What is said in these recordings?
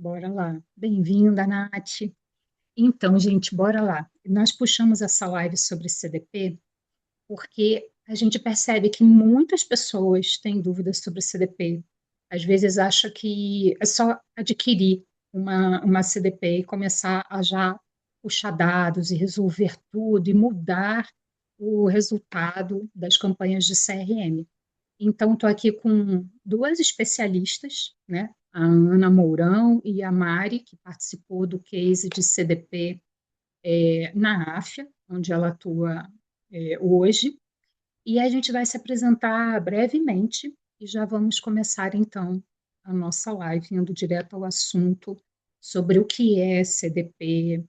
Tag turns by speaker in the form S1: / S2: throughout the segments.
S1: Bora lá. Bem-vinda, Nath. Então, gente, bora lá. Nós puxamos essa live sobre CDP porque a gente percebe que muitas pessoas têm dúvidas sobre CDP. Às vezes acha que é só adquirir uma CDP e começar a já puxar dados e resolver tudo e mudar o resultado das campanhas de CRM. Então, estou aqui com duas especialistas, né? A Ana Mourão e a Mari, que participou do case de CDP na Áfia, onde ela atua hoje. E a gente vai se apresentar brevemente e já vamos começar, então, a nossa live, indo direto ao assunto sobre o que é CDP,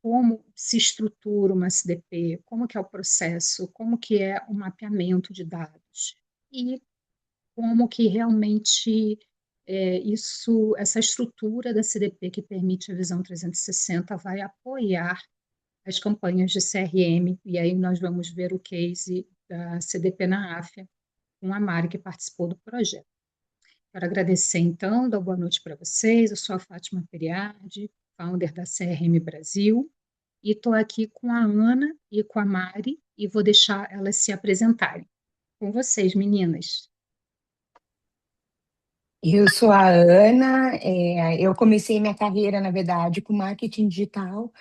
S1: como se estrutura uma CDP, como que é o processo, como que é o mapeamento de dados. E como que realmente essa estrutura da CDP que permite a visão 360 vai apoiar as campanhas de CRM, e aí nós vamos ver o case da CDP na África, com a Mari, que participou do projeto. Quero agradecer, então, dar boa noite para vocês. Eu sou a Fátima Periardi, founder da CRM Brasil, e estou aqui com a Ana e com a Mari, e vou deixar elas se apresentarem. Com vocês, meninas.
S2: Eu sou a Ana, eu comecei minha carreira, na verdade, com marketing digital.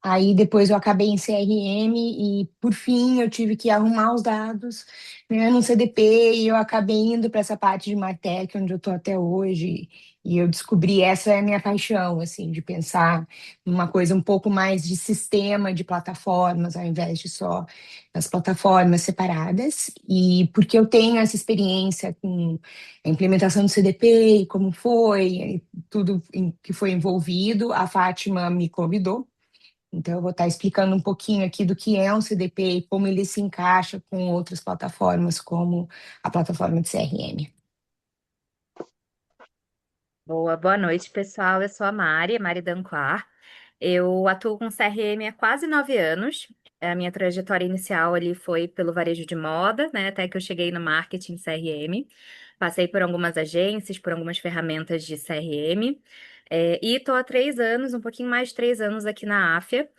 S2: Aí depois eu acabei em CRM e, por fim, eu tive que arrumar os dados, né, no CDP e eu acabei indo para essa parte de MarTech, onde eu estou até hoje. E eu descobri, essa é a minha paixão, assim, de pensar numa coisa um pouco mais de sistema de plataformas, ao invés de só as plataformas separadas. E porque eu tenho essa experiência com a implementação do CDP e como foi, e tudo que foi envolvido, a Fátima me convidou. Então, eu vou estar explicando um pouquinho aqui do que é um CDP e como ele se encaixa com outras plataformas, como a plataforma de CRM.
S3: Boa noite, pessoal. Eu sou a Mari Danquar. Eu atuo com CRM há quase 9 anos. A minha trajetória inicial ali foi pelo varejo de moda, né? Até que eu cheguei no marketing CRM. Passei por algumas agências, por algumas ferramentas de CRM. E estou há 3 anos, um pouquinho mais de 3 anos aqui na Áfia,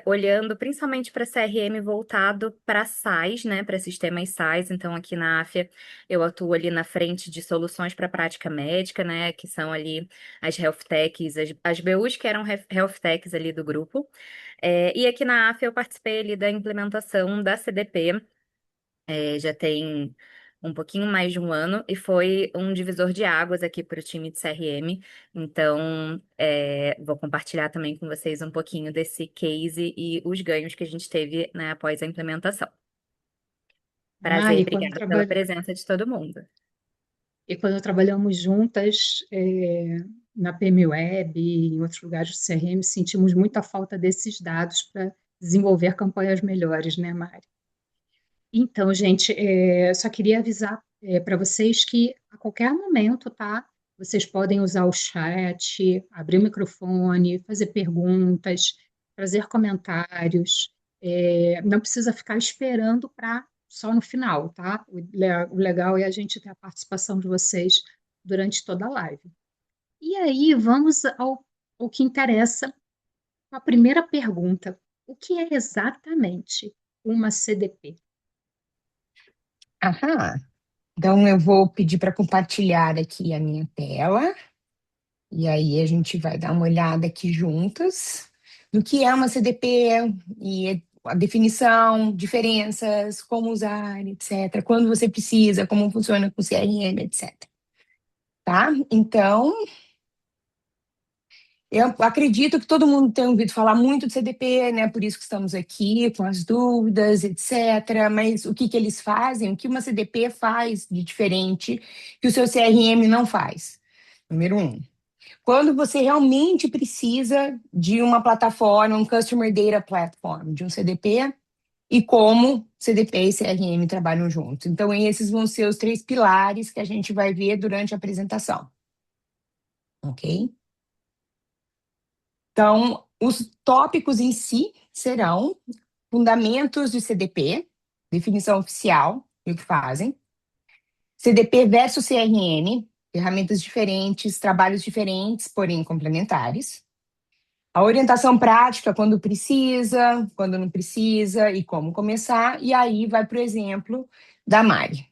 S3: olhando principalmente para CRM voltado para SaaS, né? Para sistemas SaaS. Então, aqui na Áfia, eu atuo ali na frente de soluções para prática médica, né? Que são ali as health techs, as BUs que eram health techs ali do grupo. E aqui na AF eu participei ali da implementação da CDP, já tem um pouquinho mais de um ano, e foi um divisor de águas aqui para o time de CRM. Então, vou compartilhar também com vocês um pouquinho desse case e os ganhos que a gente teve, né, após a implementação.
S1: Ah,
S3: Prazer, obrigada pela presença de todo mundo.
S1: e quando trabalhamos juntas, na PM Web e em outros lugares do CRM, sentimos muita falta desses dados para desenvolver campanhas melhores, né, Mari? Então, gente, só queria avisar para vocês que a qualquer momento, tá? Vocês podem usar o chat, abrir o microfone, fazer perguntas, fazer comentários. Não precisa ficar esperando para só no final, tá? O legal é a gente ter a participação de vocês durante toda a live. E aí, vamos ao que interessa. A primeira pergunta: o que é exatamente uma CDP?
S2: Aham. Então, eu vou pedir para compartilhar aqui a minha tela, e aí a gente vai dar uma olhada aqui juntas no que é uma CDP e a definição, diferenças, como usar, etc. Quando você precisa, como funciona com CRM, etc. Tá? Então, eu acredito que todo mundo tem ouvido falar muito de CDP, né? Por isso que estamos aqui com as dúvidas, etc. Mas o que que eles fazem? O que uma CDP faz de diferente que o seu CRM não faz? Número um, quando você realmente precisa de uma plataforma, um Customer Data Platform, de um CDP, e como CDP e CRM trabalham juntos. Então, esses vão ser os três pilares que a gente vai ver durante a apresentação, ok? Então, os tópicos em si serão fundamentos de CDP, definição oficial e o que fazem, CDP versus CRM, ferramentas diferentes, trabalhos diferentes, porém complementares. A orientação prática, quando não precisa e como começar, e aí vai para o exemplo da Mari.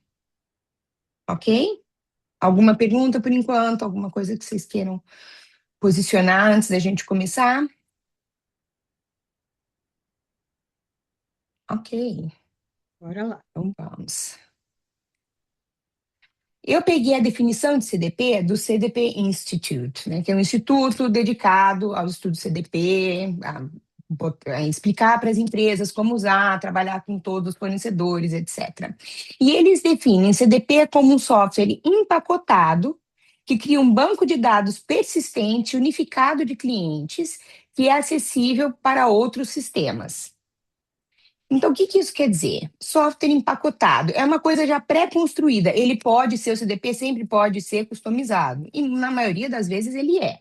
S2: Ok? Alguma pergunta por enquanto? Alguma coisa que vocês queiram posicionar antes da gente começar? Ok,
S1: Bora lá.
S2: então vamos. Eu peguei a definição de CDP do CDP Institute, né, que é um instituto dedicado ao estudo CDP, a explicar para as empresas como usar, trabalhar com todos os fornecedores, etc. E eles definem CDP como um software empacotado que cria um banco de dados persistente, unificado de clientes, que é acessível para outros sistemas. Então, o que que isso quer dizer? Software empacotado é uma coisa já pré-construída. Ele pode ser, o CDP sempre pode ser customizado. E na maioria das vezes ele é.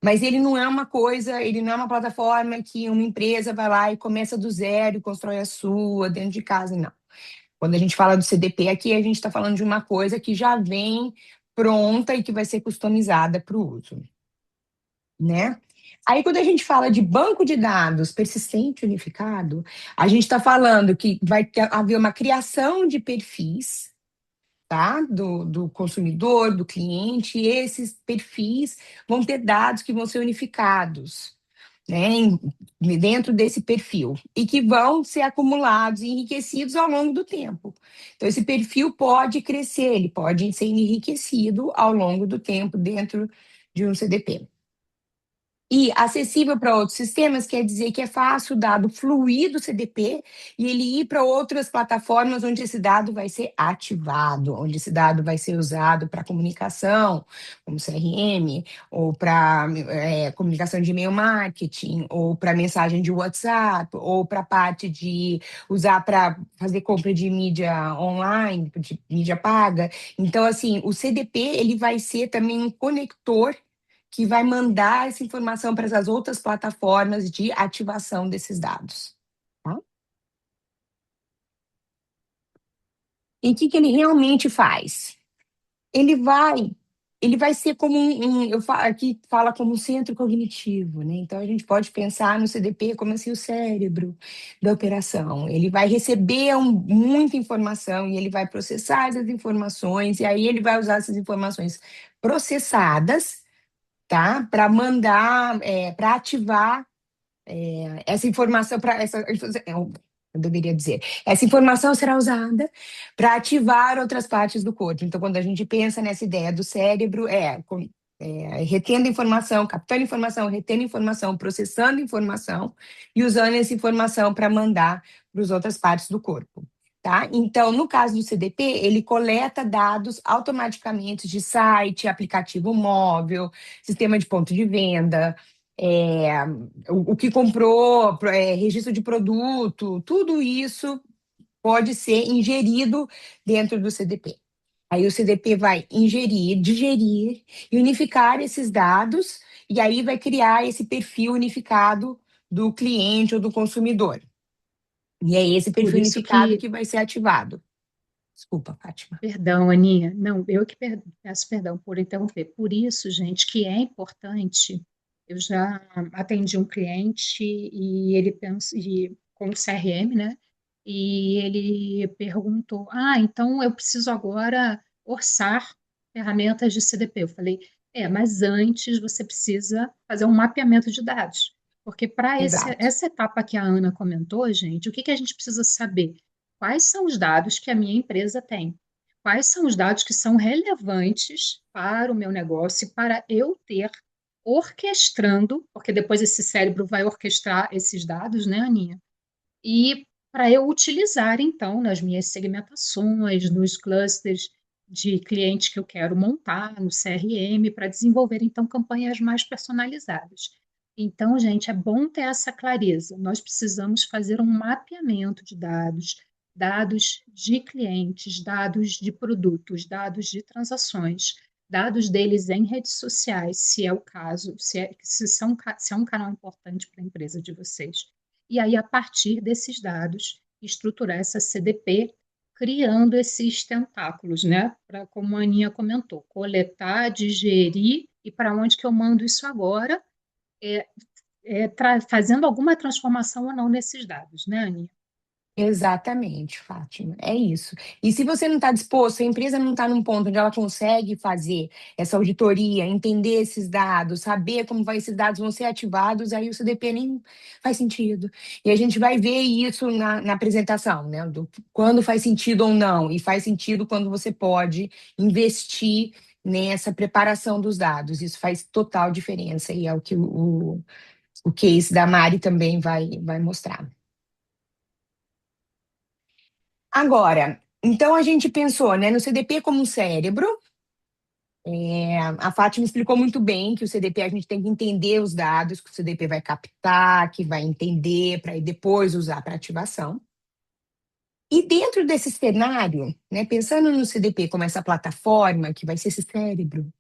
S2: Mas ele não é uma coisa, ele não é uma plataforma que uma empresa vai lá e começa do zero e constrói a sua dentro de casa, não. Quando a gente fala do CDP aqui, a gente está falando de uma coisa que já vem pronta e que vai ser customizada para o uso, né? Aí, quando a gente fala de banco de dados persistente unificado, a gente está falando que vai haver uma criação de perfis, tá? Do consumidor, do cliente, e esses perfis vão ter dados que vão ser unificados, né? Dentro desse perfil, e que vão ser acumulados e enriquecidos ao longo do tempo. Então, esse perfil pode crescer, ele pode ser enriquecido ao longo do tempo dentro de um CDP. E acessível para outros sistemas quer dizer que é fácil o dado fluir do CDP e ele ir para outras plataformas onde esse dado vai ser ativado, onde esse dado vai ser usado para comunicação, como CRM, ou para comunicação de e-mail marketing, ou para mensagem de WhatsApp, ou para parte de usar para fazer compra de mídia online, de mídia paga. Então, assim, o CDP ele vai ser também um conector que vai mandar essa informação para essas outras plataformas de ativação desses dados. Tá? E o que que ele realmente faz? Ele vai, ele vai ser como aqui fala como um centro cognitivo, né? Então a gente pode pensar no CDP como assim o cérebro da operação. Ele vai receber muita informação e ele vai processar essas informações e aí ele vai usar essas informações processadas, tá? Para mandar, para ativar essa informação, eu deveria dizer, essa informação será usada para ativar outras partes do corpo. Então, quando a gente pensa nessa ideia do cérebro, retendo informação, captando informação, retendo informação, processando informação e usando essa informação para mandar para as outras partes do corpo. Tá? Então, no caso do CDP, ele coleta dados automaticamente de site, aplicativo móvel, sistema de ponto de venda, o que comprou, registro de produto, tudo isso pode ser ingerido dentro do CDP. Aí o CDP vai ingerir, digerir e unificar esses dados, e aí vai criar esse perfil unificado do cliente ou do consumidor. E é esse
S1: Por
S2: perfil
S1: isso
S2: unificado
S1: que,
S2: que vai ser ativado. Desculpa, Fátima.
S1: perdão, Aninha, não, eu que peço perdão por interromper. Por isso, gente, que é importante. Eu já atendi um cliente e ele pensa, com o CRM, né? E ele perguntou: Ah, então eu preciso agora orçar ferramentas de CDP. Eu falei: mas antes você precisa fazer um mapeamento de dados. Porque para
S2: Exato.
S1: essa etapa que a Ana comentou, gente, o que que a gente precisa saber? Quais são os dados que a minha empresa tem? Quais são os dados que são relevantes para o meu negócio, para eu ter orquestrando, porque depois esse cérebro vai orquestrar esses dados, né, Aninha? E para eu utilizar, então, nas minhas segmentações, nos clusters de clientes que eu quero montar, no CRM, para desenvolver, então, campanhas mais personalizadas. Então, gente, é bom ter essa clareza. Nós precisamos fazer um mapeamento de dados, dados de clientes, dados de produtos, dados de transações, dados deles em redes sociais, se é o caso, se é um canal importante para a empresa de vocês. E aí, a partir desses dados, estruturar essa CDP criando esses tentáculos, né? Para, como a Aninha comentou, coletar, digerir e para onde que eu mando isso agora, é, fazendo alguma transformação ou não nesses dados, né, Aninha?
S2: Exatamente, Fátima, é isso. E se você não está disposto, se a empresa não está num ponto onde ela consegue fazer essa auditoria, entender esses dados, saber como esses dados vão ser ativados, aí o CDP nem faz sentido. E a gente vai ver isso na apresentação, né? Do quando faz sentido ou não, e faz sentido quando você pode investir nessa preparação dos dados. Isso faz total diferença, e é o que o case da Mari também vai mostrar. Agora, então a gente pensou, né, no CDP como um cérebro. A Fátima explicou muito bem que o CDP a gente tem que entender os dados que o CDP vai captar, que vai entender, para depois usar para ativação. E dentro desse cenário, né, pensando no CDP como essa plataforma que vai ser esse cérebro,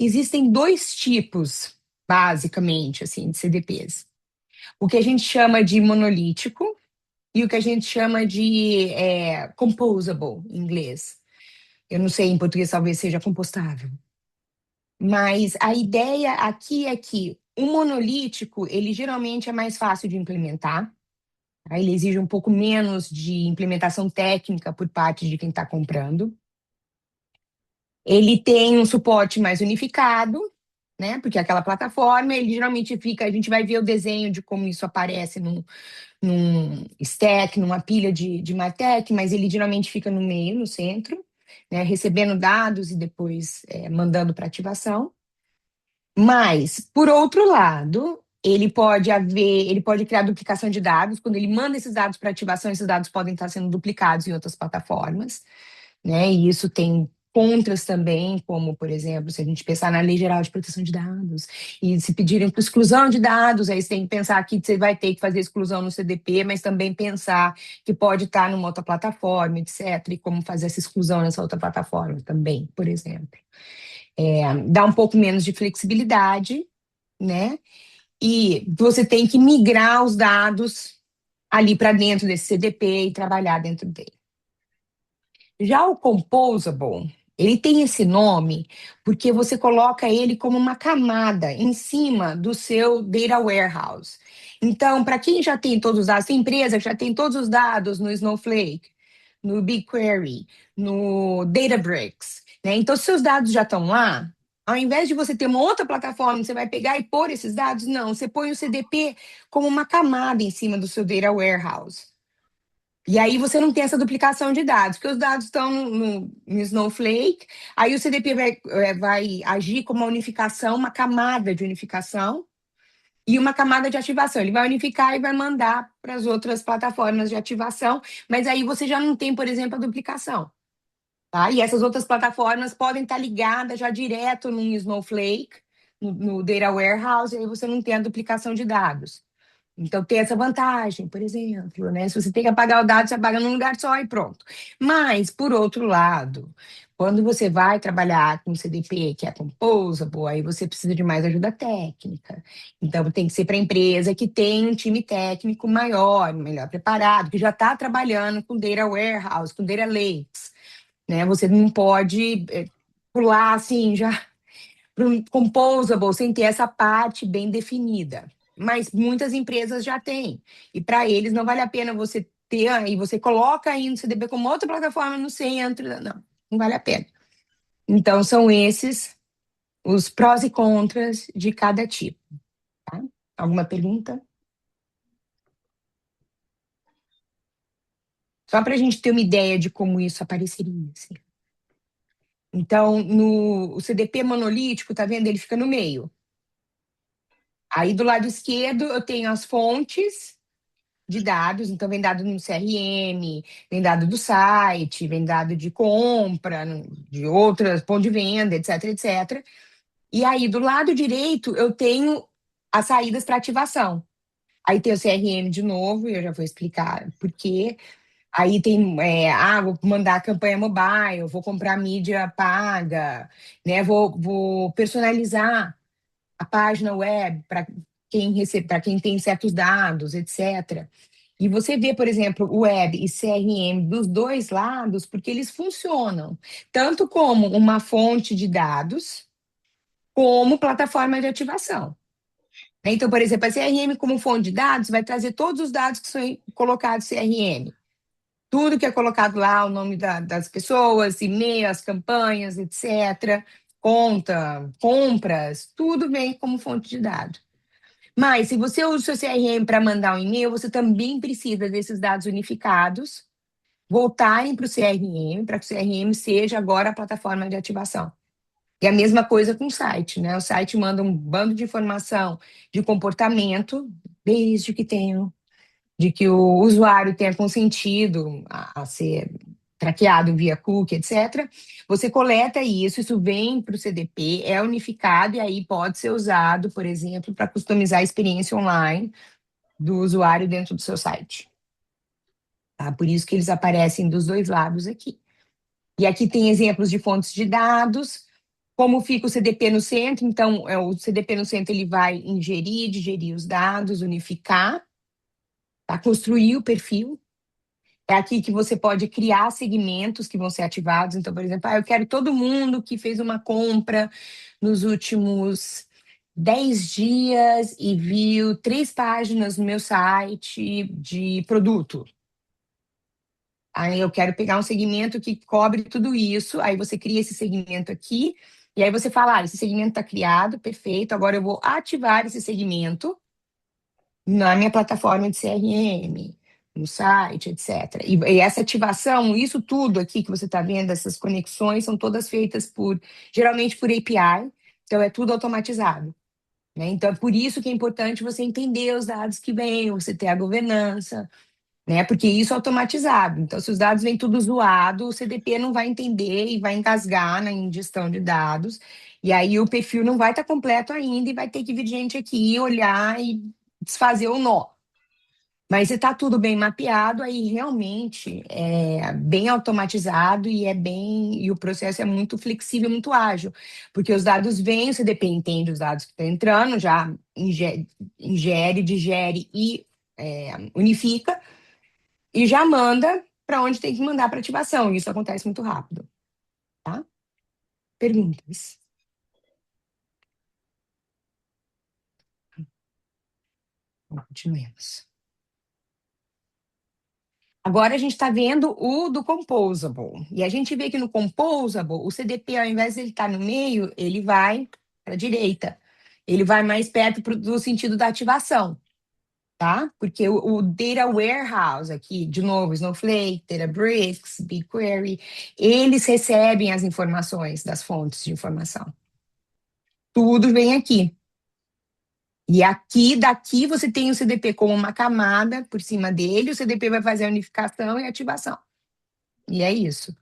S2: existem dois tipos, basicamente, assim, de CDPs. O que a gente chama de monolítico e o que a gente chama de composable, em inglês. Eu não sei, em português talvez seja compostável. Mas a ideia aqui é que o monolítico, ele geralmente é mais fácil de implementar, tá? Ele exige um pouco menos de implementação técnica por parte de quem está comprando. Ele tem um suporte mais unificado, né? Porque aquela plataforma, ele geralmente fica, a gente vai ver o desenho de como isso aparece num stack, numa pilha de Martech, mas ele geralmente fica no meio, no centro, né? Recebendo dados e depois mandando para ativação. Mas, por outro lado, ele pode criar duplicação de dados. Quando ele manda esses dados para ativação, esses dados podem estar sendo duplicados em outras plataformas, né? E isso tem contras também, como, por exemplo, se a gente pensar na Lei Geral de Proteção de Dados, e se pedirem por exclusão de dados, aí você tem que pensar que você vai ter que fazer exclusão no CDP, mas também pensar que pode estar numa outra plataforma, etc., e como fazer essa exclusão nessa outra plataforma também, por exemplo. Dá um pouco menos de flexibilidade, né? E você tem que migrar os dados ali para dentro desse CDP e trabalhar dentro dele. Já o Composable, ele tem esse nome porque você coloca ele como uma camada em cima do seu data warehouse. Então, para quem já tem todos os dados, tem empresa que já tem todos os dados no Snowflake, no BigQuery, no Databricks, né? Então, se seus dados já estão lá, ao invés de você ter uma outra plataforma, você vai pegar e pôr esses dados, não, você põe o CDP como uma camada em cima do seu data warehouse. E aí você não tem essa duplicação de dados, porque os dados estão no Snowflake, aí o CDP vai agir como uma unificação, uma camada de unificação e uma camada de ativação. Ele vai unificar e vai mandar para as outras plataformas de ativação, mas aí você já não tem, por exemplo, a duplicação. Tá? E essas outras plataformas podem estar ligadas já direto no Snowflake, no Data Warehouse, e aí você não tem a duplicação de dados. Então, tem essa vantagem, por exemplo, né? Se você tem que apagar o dado, você apaga num lugar só e pronto. Mas, por outro lado, quando você vai trabalhar com CDP, que é composable, aí você precisa de mais ajuda técnica. Então, tem que ser para a empresa que tem um time técnico maior, melhor preparado, que já está trabalhando com data warehouse, com data lakes, né? Você não pode pular assim já para um composable sem ter essa parte bem definida. Mas muitas empresas já têm. E para eles não vale a pena você ter, e você coloca aí no CDB como outra plataforma no centro. Não vale a pena. Então, são esses os prós e contras de cada tipo. Tá? Alguma pergunta? Só para a gente ter uma ideia de como isso apareceria. Assim. Então, o CDP monolítico, tá vendo? Ele fica no meio. Aí, do lado esquerdo, eu tenho as fontes de dados, então vem dado no CRM, vem dado do site, vem dado de compra, de outras, ponto de venda, etc, etc. E aí, do lado direito, eu tenho as saídas para ativação. Aí tem o CRM de novo, e eu já vou explicar por quê. Aí tem, vou mandar a campanha mobile, vou comprar mídia paga, né? Vou personalizar a página web para quem tem certos dados, etc. E você vê, por exemplo, o web e CRM dos dois lados, porque eles funcionam tanto como uma fonte de dados, como plataforma de ativação. Então, por exemplo, a CRM como fonte de dados vai trazer todos os dados que são colocados no CRM. Tudo que é colocado lá, o nome das pessoas, e-mail, as campanhas, etc., conta, compras, tudo vem como fonte de dados. Mas, se você usa o seu CRM para mandar um e-mail, você também precisa desses dados unificados voltarem para o CRM, para que o CRM seja agora a plataforma de ativação. E a mesma coisa com o site, né? O site manda um bando de informação de comportamento, desde que tenha, de que o usuário tenha consentido a ser traqueado via cookie, etc. Você coleta isso, isso vem para o CDP, é unificado e aí pode ser usado, por exemplo, para customizar a experiência online do usuário dentro do seu site. Tá? Por isso que eles aparecem dos dois lados aqui. E aqui tem exemplos de fontes de dados, como fica o CDP no centro. Então, o CDP no centro ele vai ingerir, digerir os dados, unificar, tá? Construir o perfil. É aqui que você pode criar segmentos que vão ser ativados. Então, por exemplo, eu quero todo mundo que fez uma compra nos últimos 10 dias e viu 3 páginas no meu site de produto. Aí eu quero pegar um segmento que cobre tudo isso, aí você cria esse segmento aqui, e aí você fala, esse segmento está criado, perfeito, agora eu vou ativar esse segmento na minha plataforma de CRM, no site, etc. E essa ativação, isso tudo aqui que você está vendo, essas conexões, são todas feitas geralmente por API, então é tudo automatizado. Né? Então é por isso que é importante você entender os dados que vêm, você ter a governança, né? Porque isso é automatizado. Então, se os dados vêm tudo zoado, o CDP não vai entender e vai engasgar na ingestão de dados. E aí o perfil não vai estar completo ainda e vai ter que vir gente aqui olhar e desfazer o nó. Mas se está tudo bem mapeado, aí realmente é bem automatizado e o processo é muito flexível, muito ágil, porque os dados vêm, o CDP entende os dados que estão entrando, já ingere, digere e unifica, e já manda para onde tem que mandar para ativação. Isso acontece muito rápido, tá? Perguntas? Continuemos. Agora a gente está vendo o do Composable. E a gente vê que no Composable, o CDP, ao invés de ele estar no meio, ele vai para a direita. Ele vai mais perto do sentido da ativação, tá? Porque o Data Warehouse aqui, de novo, Snowflake, Databricks, BigQuery, eles recebem as informações das fontes de informação. Tudo vem aqui. E aqui, daqui, você tem o CDP como uma camada por cima dele, o CDP vai fazer a unificação e ativação. E é isso.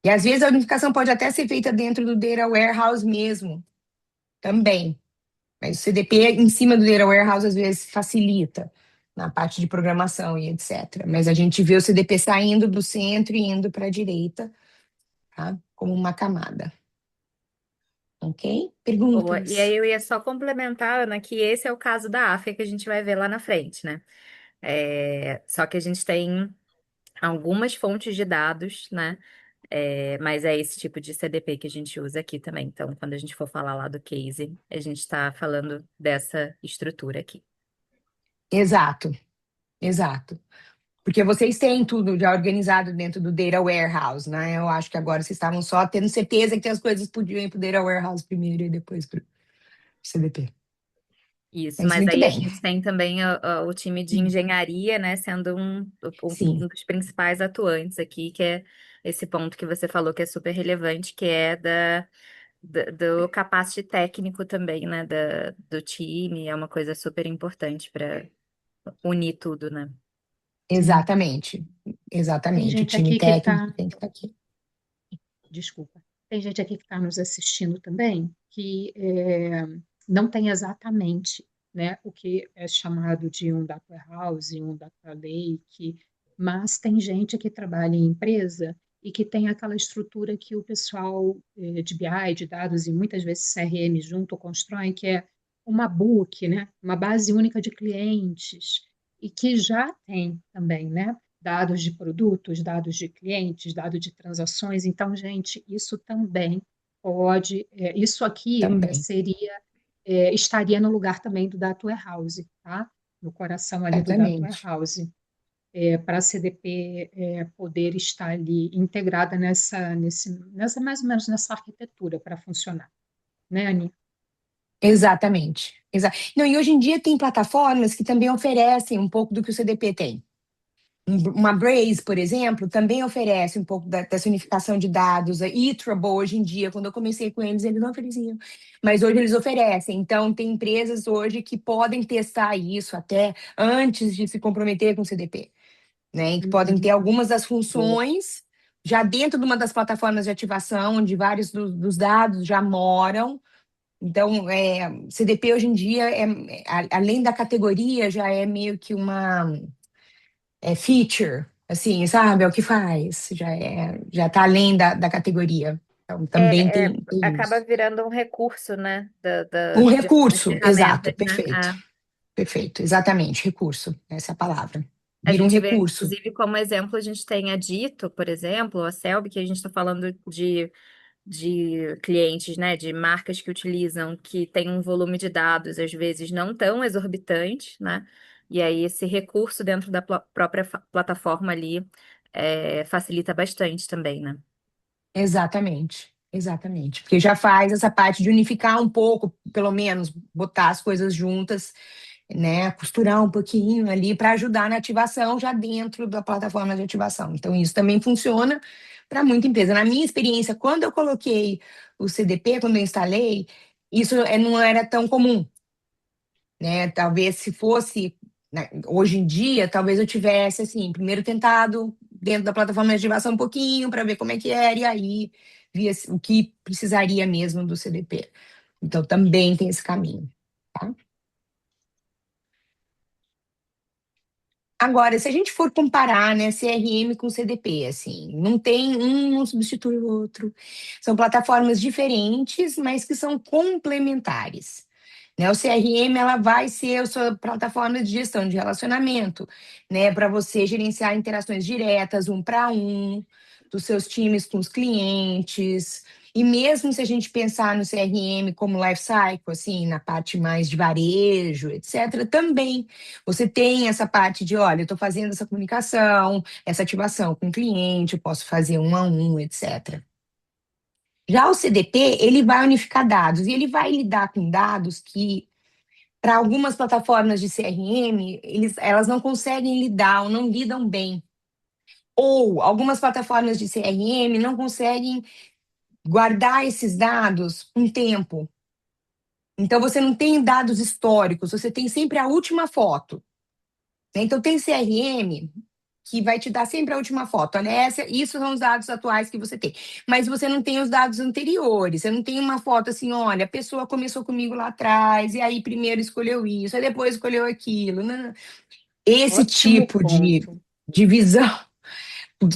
S2: E às vezes a unificação pode até ser feita dentro do Data Warehouse mesmo, também. Mas o CDP em cima do Data Warehouse às vezes facilita na parte de programação e etc. Mas a gente vê o CDP saindo do centro e indo para a direita, tá? Como uma camada. Ok?
S3: Boa. E aí
S2: Perguntas?
S3: eu ia só complementar, Ana, que esse é o caso da África que a gente vai ver lá na frente, né? Só que a gente tem algumas fontes de dados, né? Mas é esse tipo de CDP que a gente usa aqui também. Então, quando a gente for falar lá do case, a gente está falando dessa estrutura aqui.
S2: Exato, exato. Porque vocês têm tudo já organizado dentro do Data Warehouse, né? Eu acho que agora vocês estavam só tendo certeza que as coisas podiam ir para o Data Warehouse primeiro e depois para o CDP.
S3: Isso,
S2: Mas
S3: mas
S2: muito
S3: aí a
S2: bem.
S3: gente tem também o time de engenharia, né, sendo um
S2: Sim,
S3: dos principais atuantes aqui, que é esse ponto que você falou que é super relevante, que é do capacete técnico também, né, do time, é uma coisa super importante para unir tudo, né?
S1: Sim.
S2: exatamente.
S1: Tem
S2: Exatamente. O
S1: gente
S2: time
S1: aqui que
S2: técnico
S1: está,
S2: tem que estar aqui.
S1: desculpa, tem gente aqui que está nos assistindo também que não tem exatamente, né, o que é chamado de um data warehouse, um data lake, mas tem gente que trabalha em empresa e que tem aquela estrutura que o pessoal de BI, de dados e muitas vezes CRM junto constroem, que é uma book, né, uma base única de clientes. e que já tem também, né? Dados de produtos, dados de clientes, dados de transações. Então, gente, isso também pode, isso aqui
S2: Também,
S1: seria, estaria no lugar também do Data Warehouse, tá? No coração ali do Data
S2: exatamente.
S1: Warehouse, para a CDP poder estar ali integrada nessa mais ou menos nessa arquitetura para funcionar, né, Ani?
S2: Exatamente. Não, e hoje em dia tem plataformas que também oferecem um pouco do que o CDP tem. Uma Braze, por exemplo, também oferece um pouco dessa unificação de dados. A Eatable, hoje em dia, quando eu comecei com eles não ofereciam, mas hoje eles oferecem. Então, tem empresas hoje que podem testar isso até antes de se comprometer com o CDP, né? E que podem ter
S1: Uhum.
S2: algumas das
S1: Boa.
S2: funções já dentro de uma das plataformas de ativação, onde vários dos dados já moram. Então, CDP hoje em dia, além da categoria, já é meio que uma feature, assim, sabe? É o que faz, já tá além da categoria. Então, também tem
S3: Acaba
S2: isso.
S3: virando um recurso, né,
S2: Um
S3: das
S2: recurso, exato,
S3: ferramentas, né?
S2: perfeito. Perfeito, exatamente, recurso, essa é a palavra.
S3: A
S2: Vira um
S3: gente vê,
S2: recurso.
S3: inclusive, como exemplo, a gente tem a Dito, por exemplo, a Selby, que a gente está falando de clientes, né, de marcas que utilizam, que tem um volume de dados, às vezes, não tão exorbitante, né? E aí esse recurso dentro da própria plataforma ali facilita bastante também, né?
S2: Exatamente, exatamente. Porque já faz essa parte de unificar um pouco, pelo menos, botar as coisas juntas, né? Costurar um pouquinho ali para ajudar na ativação já dentro da plataforma de ativação. Então, isso também funciona para muita empresa. Na minha experiência, quando eu coloquei o CDP, quando eu instalei, isso não era tão comum, né? Talvez se fosse, né, hoje em dia, talvez eu tivesse assim, primeiro tentado dentro da plataforma de ativação um pouquinho para ver como é que era e aí via o que precisaria mesmo do CDP. Então também tem esse caminho, tá? Agora, se a gente for comparar, né, CRM com CDP, assim, não tem um, não substitui o outro. São plataformas diferentes, mas que são complementares. Né? O CRM ela vai ser a sua plataforma de gestão de relacionamento, né? Para você gerenciar interações diretas, um para um, dos seus times com os clientes. E mesmo se a gente pensar no CRM como life cycle, assim, na parte mais de varejo, etc., também você tem essa parte de, olha, eu estou fazendo essa comunicação, essa ativação com o cliente, eu posso fazer um a um, etc. Já o CDP, ele vai unificar dados e ele vai lidar com dados que para algumas plataformas de CRM, elas não conseguem lidar ou não lidam bem. Ou algumas plataformas de CRM não conseguem guardar esses dados um tempo. Então, você não tem dados históricos, você tem sempre a última foto. Né? Então, tem CRM que vai te dar sempre a última foto. Olha, isso são os dados atuais que você tem. Mas você não tem os dados anteriores. Você não tem uma foto assim, olha, a pessoa começou comigo lá atrás, e aí primeiro escolheu isso, aí depois escolheu aquilo. Não. Esse
S1: Ótimo
S2: tipo
S1: ponto.
S2: de visão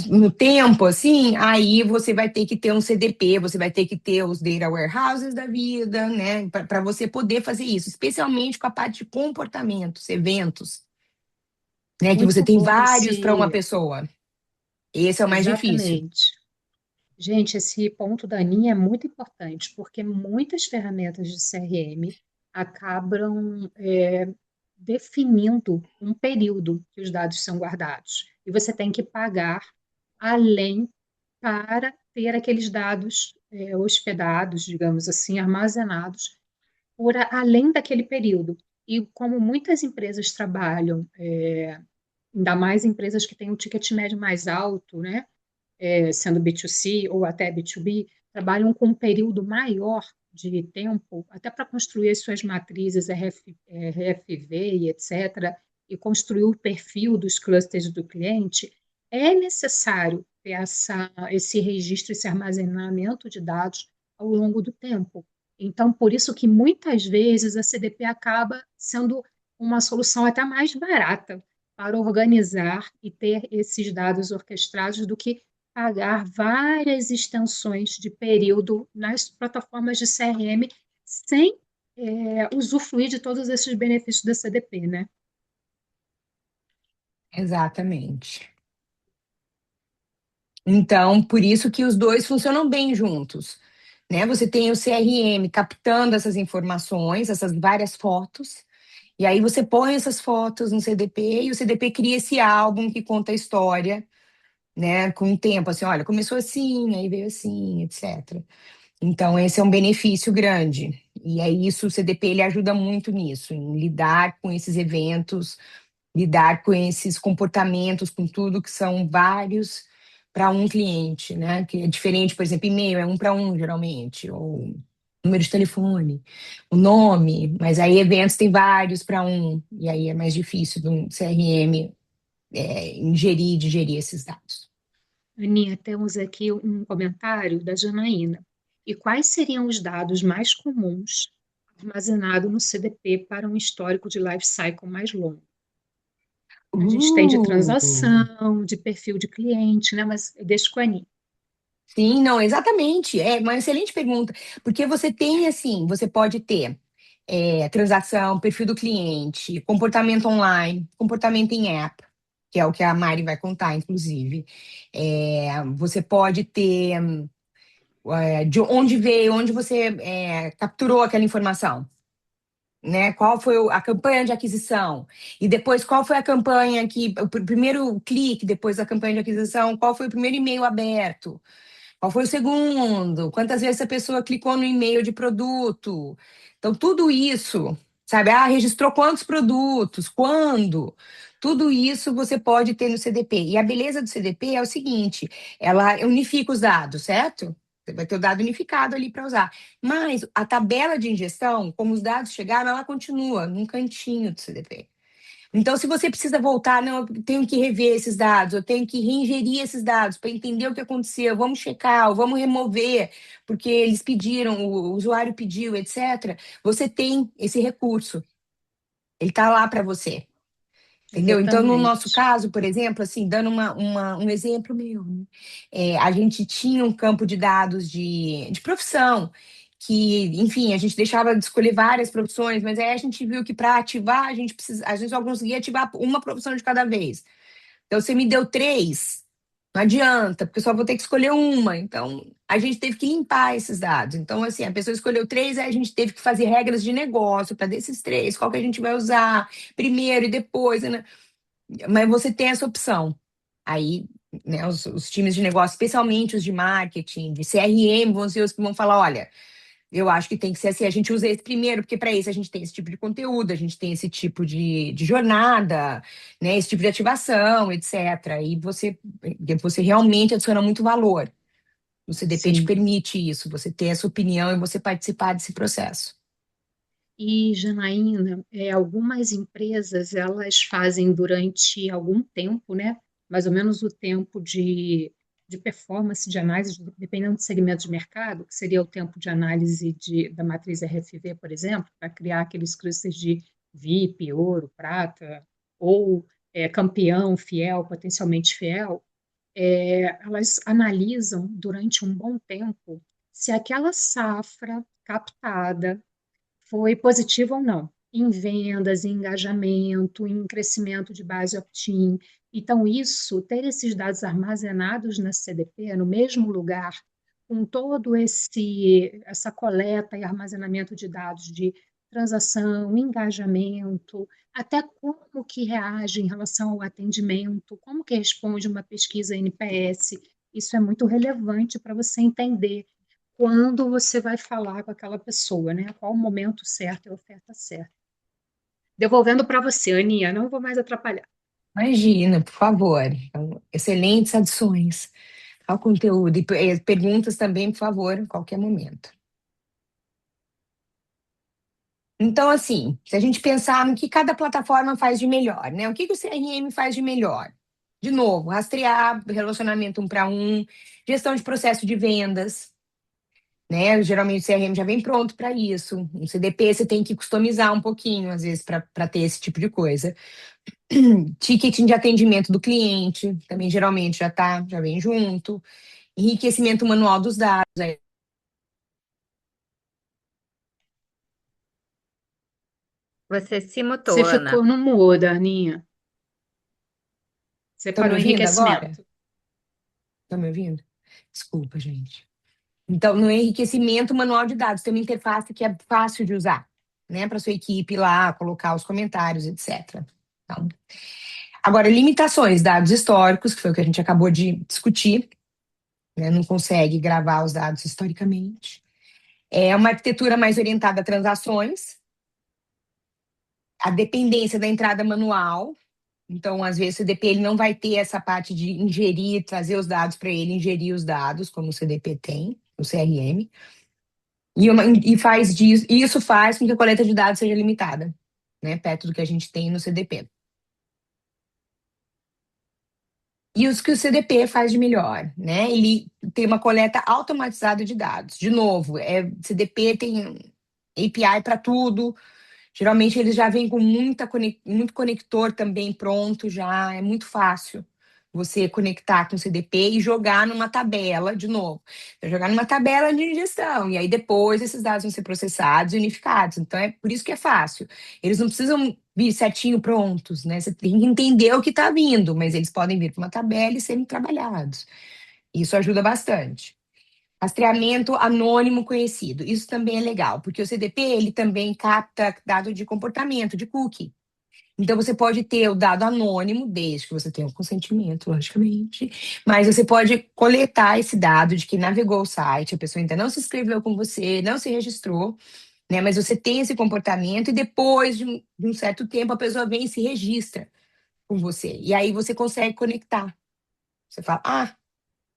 S2: no tempo, assim, aí você vai ter que ter um CDP, você vai ter que ter os data warehouses da vida, né, para você poder fazer isso, especialmente com a parte de comportamentos, eventos, né, que você
S1: Muito
S2: tem
S1: bom
S2: vários para uma
S1: esse,
S2: pessoa. Esse é o mais difícil.
S1: exatamente. Gente, esse ponto da Aninha é muito importante, porque muitas ferramentas de CRM acabam definindo um período que os dados são guardados. E você tem que pagar além para ter aqueles dados hospedados, digamos assim, armazenados além daquele período. E como muitas empresas trabalham, ainda mais empresas que têm um ticket médio mais alto, né? Sendo B2C ou até B2B, trabalham com um período maior de tempo, até para construir as suas matrizes RFV e etc., e construir o perfil dos clusters do cliente, é necessário ter esse registro, esse armazenamento de dados ao longo do tempo. Então, por isso que muitas vezes a CDP acaba sendo uma solução até mais barata para organizar e ter esses dados orquestrados do que pagar várias extensões de período nas plataformas de CRM sem usufruir de todos esses benefícios da CDP, né?
S2: Exatamente. Então, por isso que os dois funcionam bem juntos, né? Você tem o CRM captando essas informações, essas várias fotos, e aí você põe essas fotos no CDP e o CDP cria esse álbum que conta a história, né? Com o tempo, assim, olha, começou assim, aí veio assim, etc. Então, esse é um benefício grande. E é isso, o CDP ele ajuda muito nisso, em lidar com esses eventos, lidar com esses comportamentos, com tudo que são vários para um cliente, né? Que é diferente, por exemplo, e-mail é um para um, geralmente, ou número de telefone, o nome, mas aí eventos tem vários para um, e aí é mais difícil de um CRM ingerir e digerir esses dados.
S1: Aninha, temos aqui um comentário da Janaína. E quais seriam os dados mais comuns armazenados no CDP para um histórico de life cycle mais longo? A gente tem de
S2: Uh!
S1: transação, de perfil de cliente, né? Mas eu deixo com a Aninha.
S2: Sim, não, exatamente. É uma excelente pergunta, porque você tem assim, você pode ter transação, perfil do cliente, comportamento online, comportamento em app, que é o que a Mari vai contar, inclusive. Você pode ter de onde veio, onde você capturou aquela informação. Né? Qual foi a campanha de aquisição? E depois, qual foi a campanha que, o primeiro clique depois da campanha de aquisição, qual foi o primeiro e-mail aberto? Qual foi o segundo? Quantas vezes a pessoa clicou no e-mail de produto? Então, tudo isso, sabe? Ah, registrou quantos produtos? Quando? Tudo isso você pode ter no CDP. E a beleza do CDP é o seguinte: ela unifica os dados, certo? Você vai ter o dado unificado ali para usar. Mas a tabela de ingestão, como os dados chegaram, ela continua num cantinho do CDP. Então, se você precisa voltar, não, eu tenho que rever esses dados, eu tenho que reingerir esses dados para entender o que aconteceu, vamos checar, ou vamos remover, porque eles pediram, o usuário pediu, etc. Você tem esse recurso, ele está lá para você. Entendeu? Então, no nosso
S1: Exatamente.
S2: caso, por exemplo, assim, dando um exemplo meu, né? A gente tinha um campo de dados de profissão, que, enfim, a gente deixava de escolher várias profissões, mas aí a gente viu que para ativar, a gente só conseguia ativar uma profissão de cada vez. Então, você me deu três, não adianta, porque eu só vou ter que escolher uma. Então, a gente teve que limpar esses dados. Então, assim, a pessoa escolheu três, aí a gente teve que fazer regras de negócio para desses três, qual que a gente vai usar primeiro e depois, né? Mas você tem essa opção. Aí, né, os times de negócio, especialmente os de marketing, de CRM, vão ser os que vão falar: olha, eu acho que tem que ser assim, a gente usa esse primeiro, porque para isso a gente tem esse tipo de conteúdo, a gente tem esse tipo de jornada, né, esse tipo de ativação, etc. E você realmente adiciona muito valor. O CDP te
S1: Sim.
S2: permite isso, você ter essa opinião e você participar desse processo.
S1: E, Janaína, algumas empresas elas fazem durante algum tempo, né? Mais ou menos o tempo de performance, de análise, dependendo do segmento de mercado, que seria o tempo de análise da matriz RFV, por exemplo, para criar aqueles clusters de VIP, ouro, prata, ou campeão, fiel, potencialmente fiel. Elas analisam durante um bom tempo se aquela safra captada foi positivo ou não, em vendas, em engajamento, em crescimento de base opt-in. Então, isso, ter esses dados armazenados na CDP, no mesmo lugar, com todo essa coleta e armazenamento de dados de transação, engajamento, até como que reage em relação ao atendimento, como que responde uma pesquisa NPS, isso é muito relevante para você entender quando você vai falar com aquela pessoa, né? Qual o momento certo e a oferta certa. Devolvendo para você, Aninha, não vou mais atrapalhar.
S2: Imagina, por favor. Então, excelentes adições ao conteúdo. E perguntas também, por favor, em qualquer momento. Então, assim, se a gente pensar no que cada plataforma faz de melhor, né? O que o CRM faz de melhor? De novo, rastrear, relacionamento um para um, gestão de processo de vendas, né? Geralmente o CRM já vem pronto para isso. Um CDP você tem que customizar um pouquinho, às vezes, para ter esse tipo de coisa. Ticketing de atendimento do cliente, também geralmente já vem junto. Enriquecimento manual dos dados.
S3: Você se mutou,
S1: Você
S3: Ana.
S1: ficou no mudo, Aninha. Você
S2: Estão me
S1: parou o
S2: ouvindo agora?
S1: enriquecimento.
S2: Estão me ouvindo? Desculpa, gente. Então, no enriquecimento, manual de dados tem uma interface que é fácil de usar, né, para sua equipe ir lá, colocar os comentários, etc. Então, agora, limitações, dados históricos, que foi o que a gente acabou de discutir, né, não consegue gravar os dados historicamente. É uma arquitetura mais orientada a transações, a dependência da entrada manual. Então, às vezes, o CDP ele não vai ter essa parte de ingerir, trazer os dados para ele, ingerir os dados, como o CDP tem, o CRM. E faz disso, e isso faz com que a coleta de dados seja limitada, né, perto do que a gente tem no CDP. E os que o CDP faz de melhor, né? Ele tem uma coleta automatizada de dados. De novo, CDP tem API para tudo. Geralmente eles já vêm com muito conector também pronto já, é muito fácil você conectar com o CDP e jogar numa tabela, de novo, jogar numa tabela de ingestão, e aí depois esses dados vão ser processados e unificados, então é por isso que é fácil. Eles não precisam vir certinho prontos, né? Você tem que entender o que está vindo, mas eles podem vir para uma tabela e serem trabalhados. Isso ajuda bastante. Rastreamento anônimo conhecido. Isso também é legal, porque o CDP ele também capta dado de comportamento, de cookie. Então você pode ter o dado anônimo, desde que você tenha o consentimento, logicamente, mas você pode coletar esse dado de que navegou o site, a pessoa ainda não se inscreveu com você, não se registrou, né? Mas você tem esse comportamento e depois de um certo tempo a pessoa vem e se registra com você. E aí você consegue conectar. Você fala,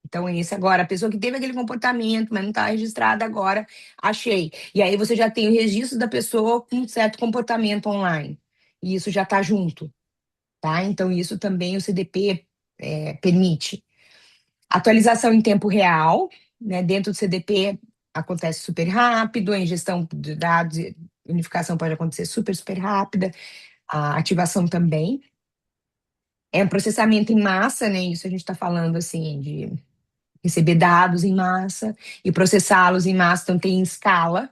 S2: então, esse agora, a pessoa que teve aquele comportamento, mas não está registrada agora, achei. E aí você já tem o registro da pessoa com um certo comportamento online. E isso já está junto, tá? Então, isso também o CDP permite. Atualização em tempo real, né? Dentro do CDP acontece super rápido, a ingestão de dados, unificação pode acontecer super, super rápida, a ativação também. É um processamento em massa, né? Isso a gente está falando assim de receber dados em massa e processá-los em massa, então tem escala.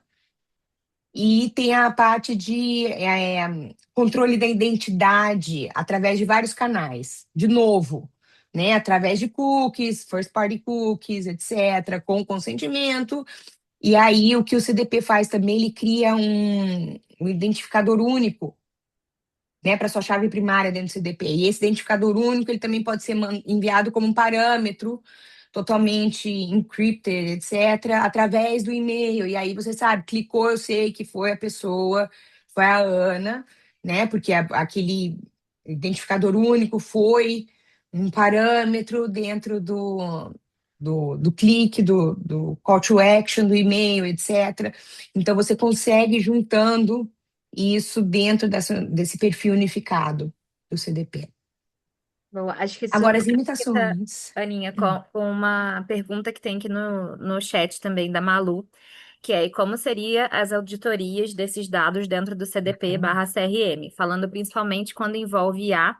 S2: E tem a parte de controle da identidade através de vários canais. De novo, né, através de cookies, first party cookies, etc., com consentimento. E aí o que o CDP faz também, ele cria um identificador único, né, para sua chave primária dentro do CDP. E esse identificador único, ele também pode ser enviado como um parâmetro totalmente encrypted, etc., através do e-mail. E aí você sabe, clicou, eu sei que foi a pessoa, foi a Ana, né? Porque aquele identificador único foi um parâmetro dentro do clique, do call to action, do e-mail, etc. Então você consegue juntando isso dentro desse perfil unificado do CDP.
S3: Bom, acho que isso
S2: Agora, as
S3: conecta,
S2: limitações.
S3: Aninha, com uma pergunta que tem aqui no chat também da Malu, que é: e como seria as auditorias desses dados dentro do CDP/CRM? Falando principalmente quando envolve IA,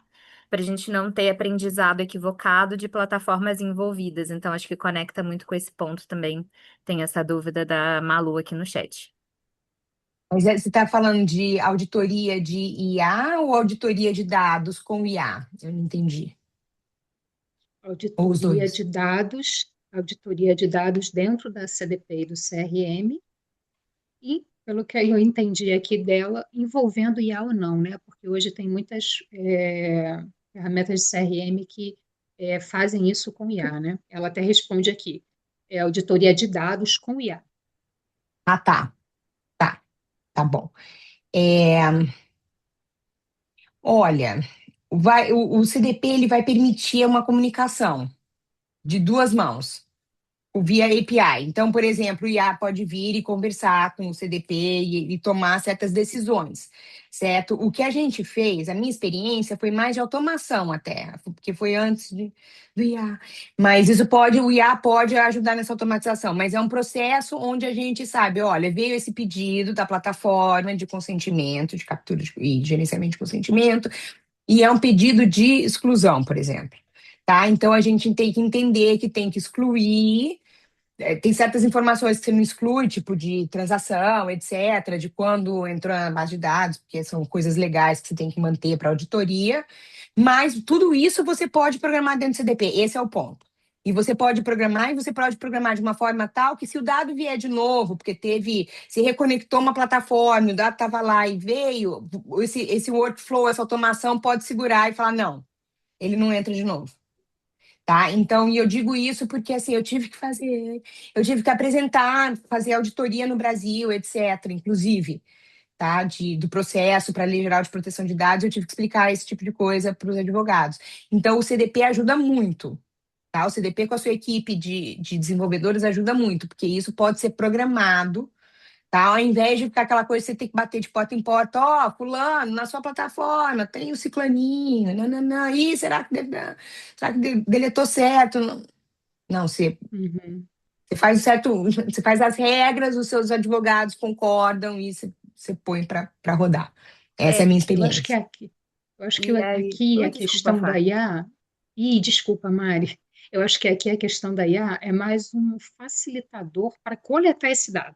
S3: para a gente não ter aprendizado equivocado de plataformas envolvidas. Então, acho que conecta muito com esse ponto também. Tem essa dúvida da Malu aqui no chat.
S2: Mas você está falando de auditoria de IA ou auditoria de dados com IA? Eu não entendi. Ou os dois?
S1: Auditoria de dados dentro da CDP e do CRM, e, pelo que eu entendi aqui dela, envolvendo IA ou não, né? Porque hoje tem muitas ferramentas de CRM que fazem isso com IA, né? Ela até responde aqui, auditoria de dados com IA.
S2: Ah, tá. Tá bom. É, olha, o CDP ele vai permitir uma comunicação de duas mãos, via API. Então, por exemplo, o IA pode vir e conversar com o CDP e tomar certas decisões, certo? O que a gente fez, a minha experiência foi mais de automação até, porque foi antes do IA. Mas o IA pode ajudar nessa automatização, mas é um processo onde a gente sabe, olha, veio esse pedido da plataforma de consentimento, de captura e gerenciamento de consentimento, e é um pedido de exclusão, por exemplo. Tá? Então a gente tem que entender que tem que excluir tem certas informações que você não exclui, tipo de transação, etc., de quando entrou na base de dados, porque são coisas legais que você tem que manter para auditoria, mas tudo isso você pode programar dentro do CDP, esse é o ponto. E você pode programar de uma forma tal que se o dado vier de novo, porque se reconectou uma plataforma, o dado estava lá e veio, esse workflow, essa automação pode segurar e falar, não, ele não entra de novo. Tá? Então, e eu digo isso porque assim, eu tive que apresentar, fazer auditoria no Brasil, etc., inclusive, tá? Do processo para a Lei Geral de Proteção de Dados, eu tive que explicar esse tipo de coisa para os advogados. Então, o CDP ajuda muito, tá? O CDP com a sua equipe de desenvolvedores ajuda muito, porque isso pode ser programado, tá? Ao invés de ficar aquela coisa que você tem que bater de porta em porta, ó, fulano, na sua plataforma tem o ciclaninho, não, ih, será que deletou certo? Não, não,
S1: Uhum.
S2: você faz o certo, você faz as regras, os seus advogados concordam e você põe para rodar. Essa é a
S3: É,
S2: minha
S1: Eu acho que
S2: experiência.
S1: aqui, eu acho que
S3: e aí.
S1: aqui a
S3: Ui, desculpa,
S1: questão da
S3: Fá.
S1: IA, e desculpa, Mari, eu acho que aqui a questão da IA é mais um facilitador para coletar esse dado,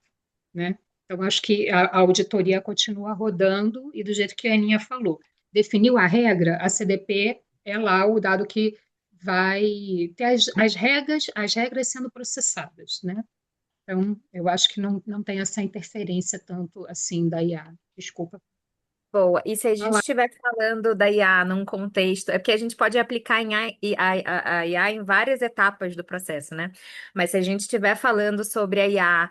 S1: né? Então, acho que a auditoria continua rodando e do jeito que a Aninha falou, definiu a regra, a CDP é lá o dado que vai ter as regras sendo processadas, né? Então, eu acho que não tem essa interferência tanto assim da IA. Desculpa.
S3: Boa. E se a gente
S1: Falar.
S3: estiver falando da IA num contexto, é porque a gente pode aplicar a IA em várias etapas do processo, né? Mas se a gente estiver falando sobre a IA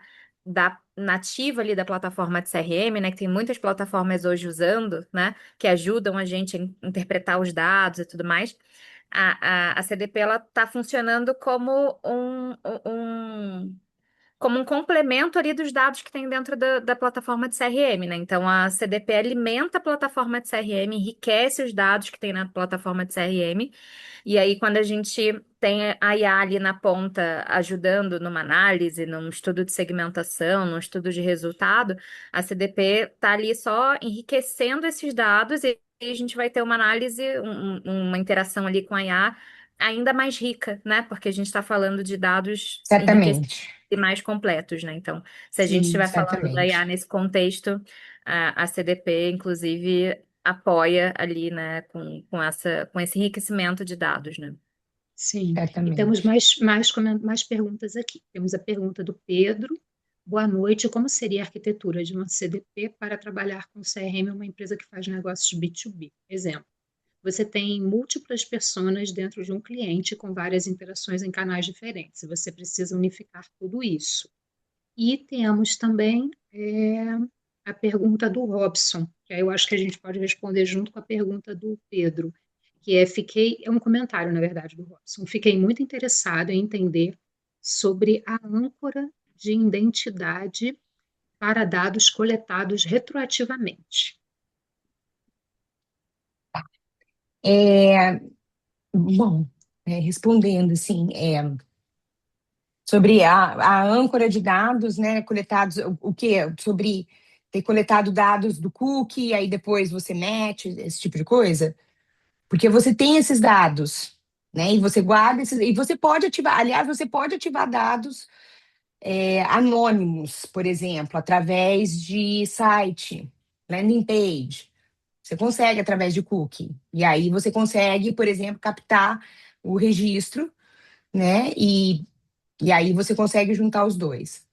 S3: nativa ali da plataforma de CRM, né? Que tem muitas plataformas hoje usando, né? Que ajudam a gente a interpretar os dados e tudo mais. A CDP ela está funcionando como um complemento ali dos dados que tem dentro da plataforma de CRM, né? Então, a CDP alimenta a plataforma de CRM, enriquece os dados que tem na plataforma de CRM, e aí, quando a gente tem a IA ali na ponta ajudando numa análise, num estudo de segmentação, num estudo de resultado, a CDP está ali só enriquecendo esses dados e a gente vai ter uma análise, uma interação ali com a IA ainda mais rica, né? Porque a gente está falando de dados enriquecidos
S2: Certamente,
S3: e mais completos, né? Então, se a gente
S1: Sim,
S3: estiver falando da IA
S2: certamente,
S3: nesse contexto, a CDP, inclusive, apoia ali, né, com esse enriquecimento de dados, né?
S1: sim. E temos
S2: certamente.
S1: mais perguntas aqui. Temos a pergunta do Pedro. Boa noite. Como seria a arquitetura de uma CDP para trabalhar com CRM em uma empresa que faz negócios B2B? Exemplo, você tem múltiplas personas dentro de um cliente com várias interações em canais diferentes. E você precisa unificar tudo isso. E temos também a pergunta do Robson, que aí eu acho que a gente pode responder junto com a pergunta do Pedro, que é um comentário, na verdade, do Robson. Fiquei muito interessado em entender sobre a âncora de identidade para dados coletados retroativamente.
S2: É, bom, respondendo assim, sobre a âncora de dados, né, coletados, o que? Sobre ter coletado dados do cookie, aí depois você mete esse tipo de coisa? Porque você tem esses dados, né, e você guarda esses, e você pode ativar, aliás, você pode ativar dados anônimos, por exemplo, através de site, landing page. Você consegue através de cookie. E aí você consegue, por exemplo, captar o registro, né? E aí você consegue juntar os dois.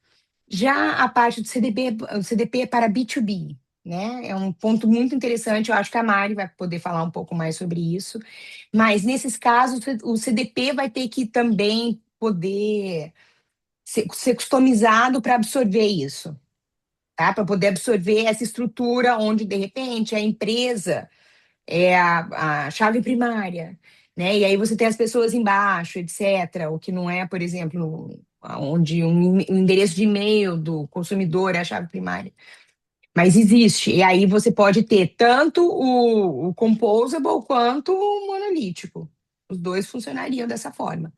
S2: Já a parte do CDP, o CDP é para B2B, né? É um ponto muito interessante. Eu acho que a Mari vai poder falar um pouco mais sobre isso. Mas nesses casos, o CDP vai ter que também poder ser customizado para absorver isso, tá? Para poder absorver essa estrutura onde, de repente, a empresa é a chave primária, né? E aí você tem as pessoas embaixo, etc. O que não é, por exemplo, onde um endereço de e-mail do consumidor é a chave primária. Mas existe. E aí você pode ter tanto o composable quanto o monolítico. Os dois funcionariam dessa forma.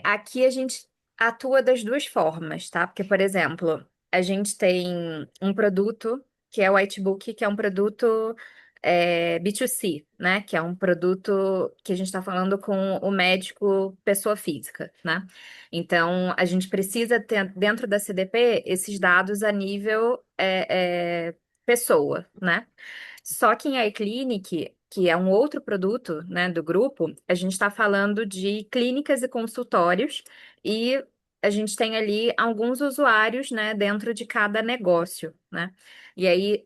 S3: Aqui a gente atua das duas formas, tá? Porque, por exemplo, a gente tem um produto que é o Whitebook, que é um produto B2C, né? Que é um produto que a gente está falando com o médico pessoa física, né? Então, a gente precisa ter dentro da CDP esses dados a nível pessoa, né? Só que em iClinic, que é um outro produto, né, do grupo, a gente está falando de clínicas e consultórios e a gente tem ali alguns usuários, né, dentro de cada negócio, né? E aí,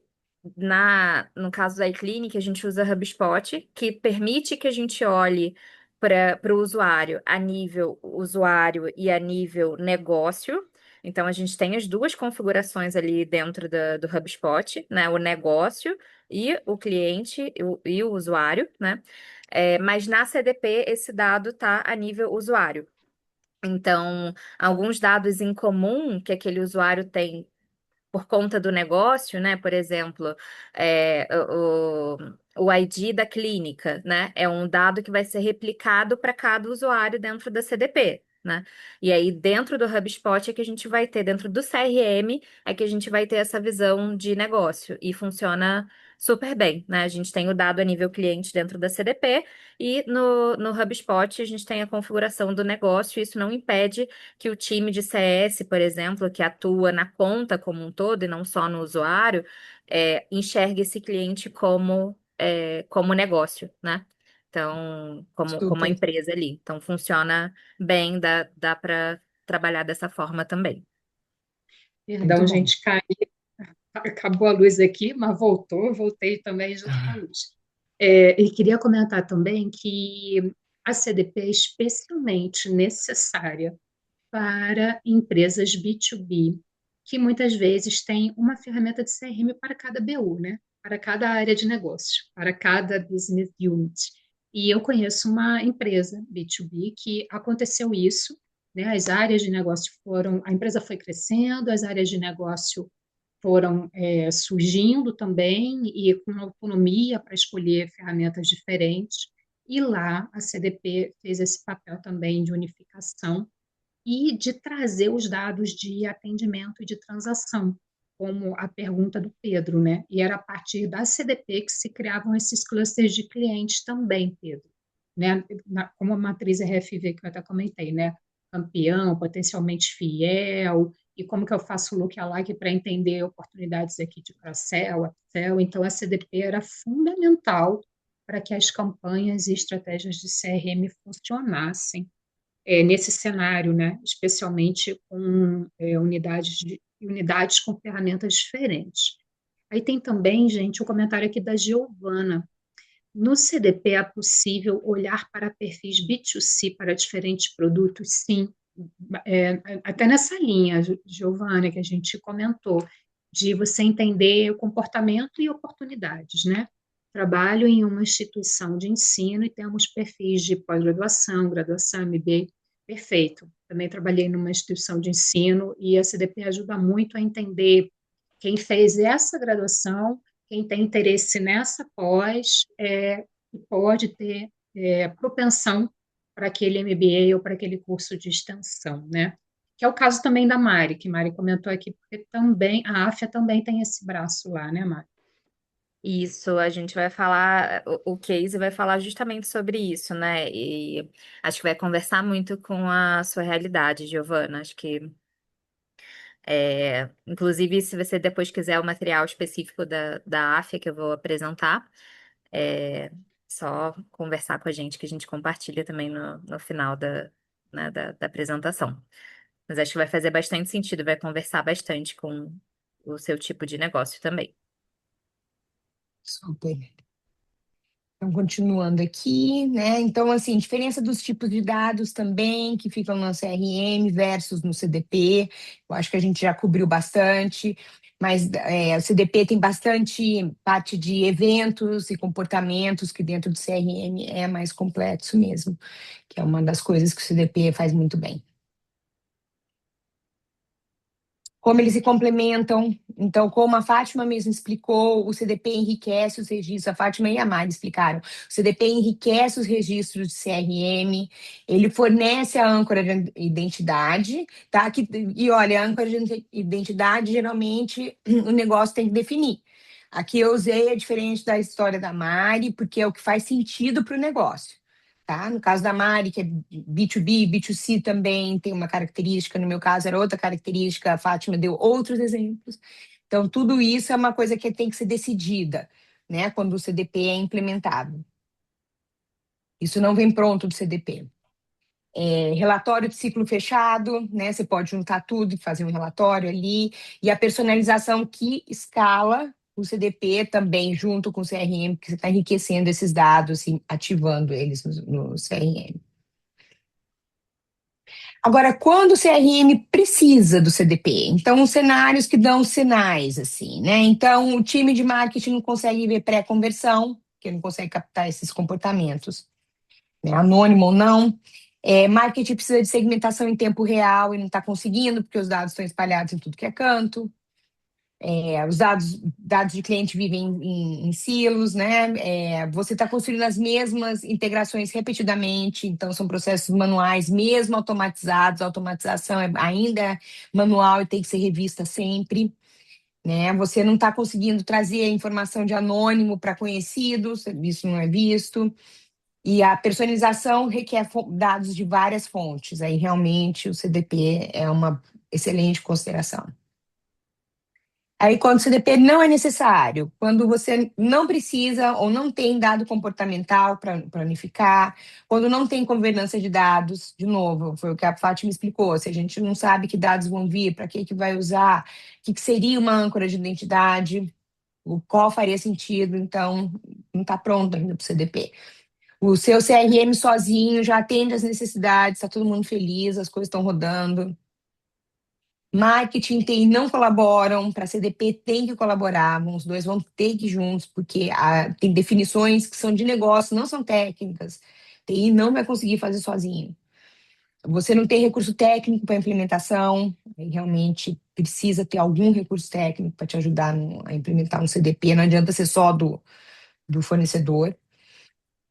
S3: no caso da iClinic, a gente usa HubSpot, que permite que a gente olhe para o usuário a nível usuário e a nível negócio. Então, a gente tem as duas configurações ali dentro do HubSpot, né? O negócio e o cliente e o usuário, né? Mas na CDP, esse dado está a nível usuário. Então, alguns dados em comum que aquele usuário tem por conta do negócio, né? Por exemplo, o ID da clínica, né? É um dado que vai ser replicado para cada usuário dentro da CDP, né? E aí, dentro do HubSpot é que a gente vai ter, dentro do CRM, é que a gente vai ter essa visão de negócio e funciona super bem, né? A gente tem o dado a nível cliente dentro da CDP e no HubSpot a gente tem a configuração do negócio, e isso não impede que o time de CS, por exemplo, que atua na conta como um todo e não só no usuário, enxergue esse cliente como negócio, né? Então, como uma
S2: Super.
S3: empresa ali. Então, funciona bem, dá para trabalhar dessa forma também.
S2: Muito
S1: Perdão,
S2: bom.
S1: gente, acabou a luz aqui, mas voltou, eu voltei também junto com a luz. E queria comentar também que a CDP é especialmente necessária para empresas B2B, que muitas vezes têm uma ferramenta de CRM para cada BU, né? Para cada área de negócio, para cada business unit. E eu conheço uma empresa B2B que aconteceu isso, né? As áreas de negócio foram, a empresa foi crescendo, as áreas de negócio foram surgindo também e com autonomia para escolher ferramentas diferentes. E lá a CDP fez esse papel também de unificação e de trazer os dados de atendimento e de transação, como a pergunta do Pedro, né? E era a partir da CDP que se criavam esses clusters de clientes também, Pedro, né? Como a matriz RFV que eu até comentei, né? Campeão, potencialmente fiel, e como que eu faço o lookalike para entender oportunidades aqui de cross-sell, upsell. Então, a CDP era fundamental para que as campanhas e estratégias de CRM funcionassem nesse cenário, né? Especialmente com unidades com ferramentas diferentes. Aí tem também, gente, o comentário aqui da Giovana. No CDP é possível olhar para perfis B2C para diferentes produtos? Sim. Até nessa linha, Giovana, que a gente comentou, de você entender o comportamento e oportunidades, né? Trabalho em uma instituição de ensino e temos perfis de pós-graduação, graduação, MBA. Perfeito. Também trabalhei numa instituição de ensino e a CDP ajuda muito a entender quem fez essa graduação, quem tem interesse nessa pós, e pode ter propensão para aquele MBA ou para aquele curso de extensão, né? Que é o caso também da Mari, que Mari comentou aqui, porque também a AFIA também tem esse braço lá, né, Mari?
S3: Isso, a gente vai falar, o case vai falar justamente sobre isso, né? E acho que vai conversar muito com a sua realidade, Giovana. Acho que, inclusive, se você depois quiser o material específico da AFIA que eu vou apresentar, é só conversar com a gente, que a gente compartilha também no final né, da apresentação. Mas acho que vai fazer bastante sentido, vai conversar bastante com o seu tipo de negócio também.
S2: Super. Então, continuando aqui, né? Então, assim, diferença dos tipos de dados também que ficam no CRM versus no CDP. Eu acho que a gente já cobriu bastante, mas o CDP tem bastante parte de eventos e comportamentos que dentro do CRM é mais complexo mesmo, que é uma das coisas que o CDP faz muito bem. Como eles se complementam. Então, como a Fátima mesmo explicou, o CDP enriquece os registros, a Fátima e a Mari explicaram, o CDP enriquece os registros de CRM, ele fornece a âncora de identidade, tá? E olha, a âncora de identidade, geralmente, o negócio tem que definir. Aqui eu usei é diferente da história da Mari, porque é o que faz sentido para o negócio, tá? No caso da Mari, que é B2B, B2C também tem uma característica, no meu caso era outra característica, a Fátima deu outros exemplos. Então, tudo isso é uma coisa que tem que ser decidida, né, quando o CDP é implementado. Isso não vem pronto do CDP. Relatório de ciclo fechado, né? Você pode juntar tudo e fazer um relatório ali. E a personalização que escala o CDP também junto com o CRM, porque você está enriquecendo esses dados e ativando eles no CRM. Agora, quando o CRM precisa do CDP? Então, os cenários que dão sinais, assim, né? Então, o time de marketing não consegue ver pré-conversão, porque não consegue captar esses comportamentos, né? Anônimo ou não. Marketing precisa de segmentação em tempo real e não está conseguindo, porque os dados estão espalhados em tudo que é canto. Os dados de cliente vivem em silos, né? Você está construindo as mesmas integrações repetidamente, então são processos manuais, mesmo automatizados. A automatização ainda é manual e tem que ser revista sempre, né? Você não está conseguindo trazer a informação de anônimo para conhecidos, isso não é visto. E a personalização requer dados de várias fontes. Aí, realmente, o CDP é uma excelente consideração. Aí, quando o CDP não é necessário, quando você não precisa ou não tem dado comportamental para unificar, quando não tem governança de dados, de novo, foi o que a Fátima explicou, se a gente não sabe que dados vão vir, para que vai usar, o que seria uma âncora de identidade, qual faria sentido, então, não está pronto ainda para o CDP. O seu CRM sozinho já atende às necessidades, está todo mundo feliz, as coisas estão rodando. Marketing e TI não colaboram, para CDP tem que colaborar, os dois vão ter que ir juntos, porque tem definições que são de negócio, não são técnicas. TI não vai conseguir fazer sozinho. Você não tem recurso técnico para implementação, realmente precisa ter algum recurso técnico para te ajudar a implementar um CDP, não adianta ser só do fornecedor.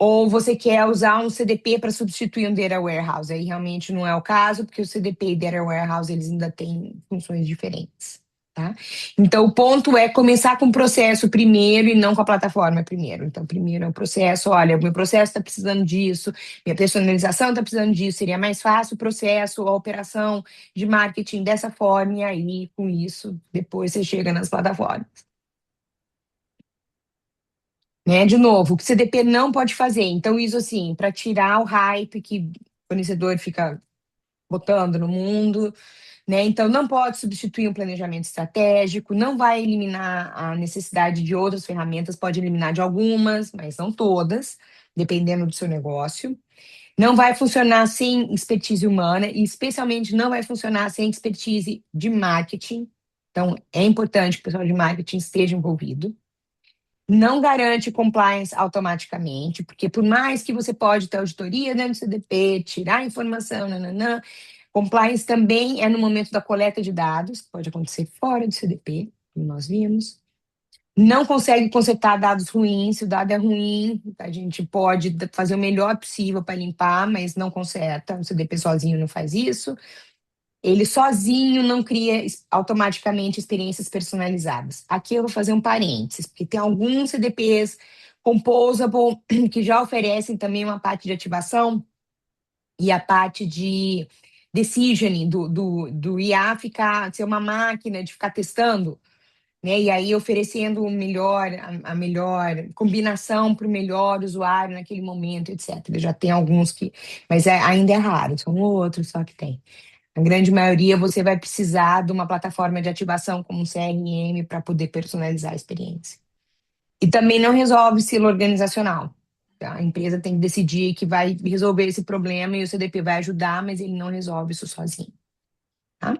S2: Ou você quer usar um CDP para substituir um Data Warehouse. Aí realmente não é o caso, porque o CDP e Data Warehouse eles ainda têm funções diferentes. Tá? Então, o ponto é começar com o processo primeiro e não com a plataforma primeiro. Então, primeiro é o processo. Olha, o meu processo está precisando disso, minha personalização está precisando disso. Seria mais fácil o processo, a operação de marketing dessa forma, e aí, com isso, depois você chega nas plataformas. Né? De novo, o que o CDP não pode fazer. Então, isso assim, para tirar o hype que o fornecedor fica botando no mundo, né? Então, não pode substituir um planejamento estratégico, não vai eliminar a necessidade de outras ferramentas, pode eliminar de algumas, mas não todas, dependendo do seu negócio. Não vai funcionar sem expertise humana e, especialmente, não vai funcionar sem expertise de marketing. Então, é importante que o pessoal de marketing esteja envolvido. Não garante compliance automaticamente, porque por mais que você pode ter auditoria dentro do CDP, tirar informação, nananã, compliance também é no momento da coleta de dados, que pode acontecer fora do CDP, como nós vimos. Não consegue consertar dados ruins, se o dado é ruim, a gente pode fazer o melhor possível para limpar, mas não conserta, o CDP sozinho não faz isso. Ele sozinho não cria automaticamente experiências personalizadas. Aqui eu vou fazer um parênteses, porque tem alguns CDPs composable que já oferecem também uma parte de ativação e a parte de decisioning do IA ser uma máquina de ficar testando, né? E aí oferecendo a melhor combinação para o melhor usuário naquele momento, etc. Já tem alguns que, mas ainda é raro, são outros só que tem. A grande maioria você vai precisar de uma plataforma de ativação como um CRM para poder personalizar a experiência. E também não resolve silo organizacional. Tá? A empresa tem que decidir que vai resolver esse problema e o CDP vai ajudar, mas ele não resolve isso sozinho. Tá?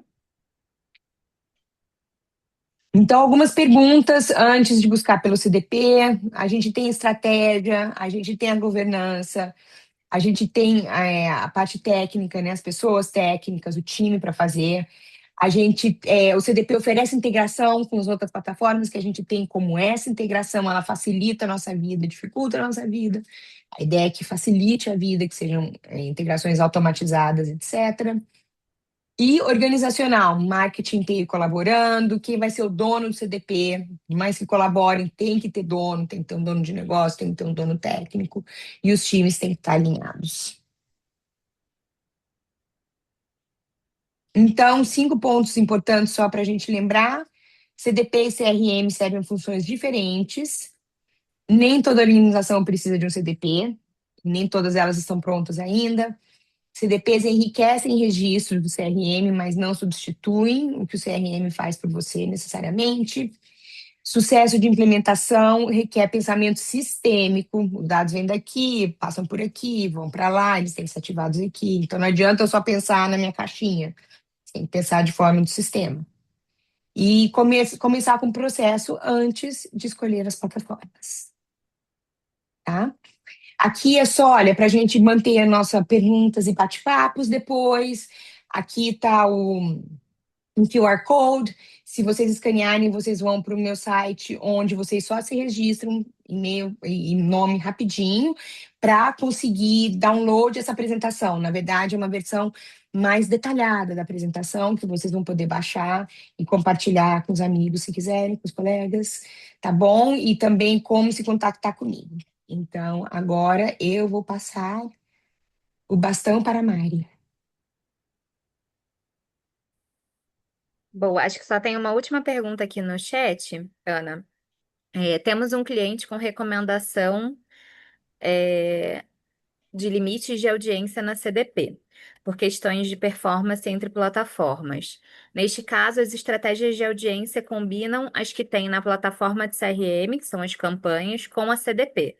S2: Então, algumas perguntas antes de buscar pelo CDP. A gente tem estratégia, a gente tem a governança, a gente tem a parte técnica, né? As pessoas técnicas, o time para fazer. O CDP oferece integração com as outras plataformas que a gente tem, como essa integração, ela facilita a nossa vida, dificulta a nossa vida. A ideia é que facilite a vida, que sejam integrações automatizadas, etc. E organizacional, marketing tem colaborando, quem vai ser o dono do CDP, mais que colaborem, tem que ter dono, tem que ter um dono de negócio, tem que ter um dono técnico, e os times têm que estar alinhados. Então, 5 pontos importantes só para a gente lembrar: CDP e CRM servem funções diferentes, nem toda organização precisa de um CDP, nem todas elas estão prontas ainda. CDPs enriquecem registros do CRM, mas não substituem o que o CRM faz por você necessariamente. Sucesso de implementação requer pensamento sistêmico. Os dados vêm daqui, passam por aqui, vão para lá, eles têm que ser ativados aqui. Então não adianta eu só pensar na minha caixinha. Você tem que pensar de forma do sistema. E começar com o processo antes de escolher as plataformas. Tá? Aqui é só, olha, para a gente manter a nossa perguntas e bate-papos depois. Aqui está um QR Code. Se vocês escanearem, vocês vão para o meu site, onde vocês só se registram, e-mail e nome rapidinho, para conseguir download essa apresentação. Na verdade, é uma versão mais detalhada da apresentação, que vocês vão poder baixar e compartilhar com os amigos, se quiserem, com os colegas, tá bom? E também como se contactar comigo. Então, agora eu vou passar o bastão para a Mari.
S3: Bom, acho que só tem uma última pergunta aqui no chat, Ana. Temos um cliente com recomendação é, de limites de audiência na CDP, por questões de performance entre plataformas. Neste caso, as estratégias de audiência combinam as que tem na plataforma de CRM, que são as campanhas, com a CDP.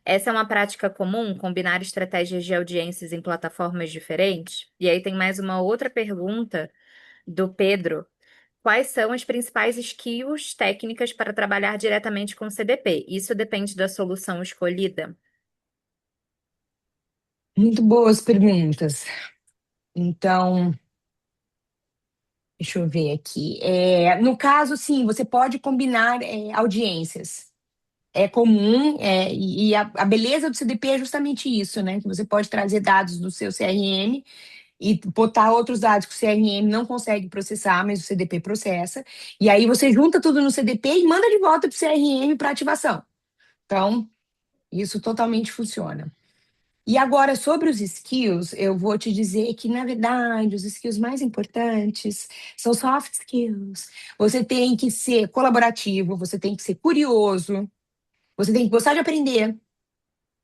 S3: Essa é uma prática comum, combinar estratégias de audiências em plataformas diferentes? E aí tem mais uma outra pergunta do Pedro. Quais são as principais skills técnicas para trabalhar diretamente com CDP? Isso depende da solução escolhida?
S2: Muito boas perguntas. Então, deixa eu ver aqui. No caso, sim, você pode combinar audiências. É comum, e a beleza do CDP é justamente isso, né? Que você pode trazer dados do seu CRM e botar outros dados que o CRM não consegue processar, mas o CDP processa. E aí você junta tudo no CDP e manda de volta para o CRM para ativação. Então, isso totalmente funciona. E agora, sobre os skills, eu vou te dizer que, na verdade, os skills mais importantes são soft skills. Você tem que ser colaborativo, você tem que ser curioso, você tem que gostar de aprender.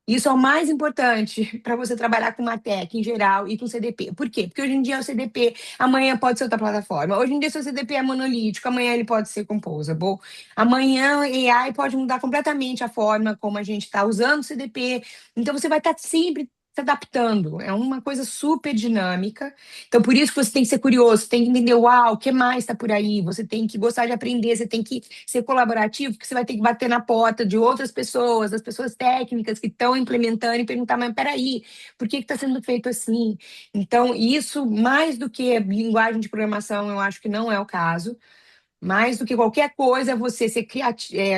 S2: Isso é o mais importante para você trabalhar com Martech em geral e com CDP. Por quê? Porque hoje em dia o CDP, amanhã pode ser outra plataforma. Hoje em dia, seu CDP é monolítico, amanhã ele pode ser composable. Amanhã a AI pode mudar completamente a forma como a gente está usando o CDP. Então, você vai estar sempre se adaptando. É uma coisa super dinâmica. Então, por isso que você tem que ser curioso, tem que entender, uau, o que mais está por aí? Você tem que gostar de aprender, você tem que ser colaborativo, porque você vai ter que bater na porta de outras pessoas, das pessoas técnicas que estão implementando e perguntar, mas peraí, por que está sendo feito assim? Então, isso, mais do que linguagem de programação, eu acho que não é o caso. Mais do que qualquer coisa, é você ser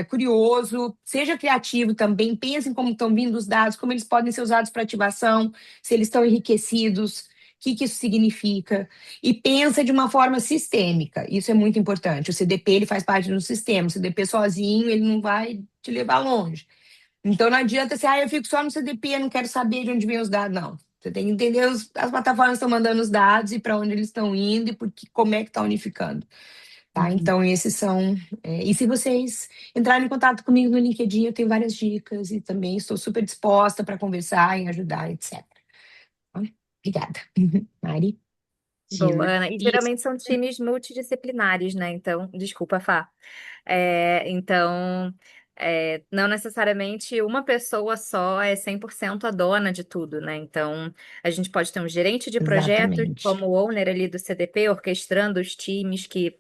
S2: curioso, seja criativo também, pense em como estão vindo os dados, como eles podem ser usados para ativação, se eles estão enriquecidos, o que isso significa. E pensa de uma forma sistêmica, isso é muito importante. O CDP ele faz parte do sistema, o CDP sozinho ele não vai te levar longe. Então não adianta ser, eu fico só no CDP, não quero saber de onde vem os dados, não. Você tem que entender, as plataformas estão mandando os dados e para onde eles estão indo e como é que está unificando. Tá?
S1: Uhum.
S2: Então, esses são. E se vocês entrarem em contato comigo no LinkedIn, eu tenho várias dicas e também estou super disposta para conversar e ajudar, etc. Obrigada. Mari?
S3: Boa,
S1: Imagina.
S3: Ana. E
S1: Isso.
S3: geralmente são times multidisciplinares, né? Então, desculpa, Fá. Então, não necessariamente uma pessoa só é 100% a dona de tudo, né? Então, a gente pode ter um gerente de projetos
S2: Exatamente.
S3: como o owner ali do CDP, orquestrando os times que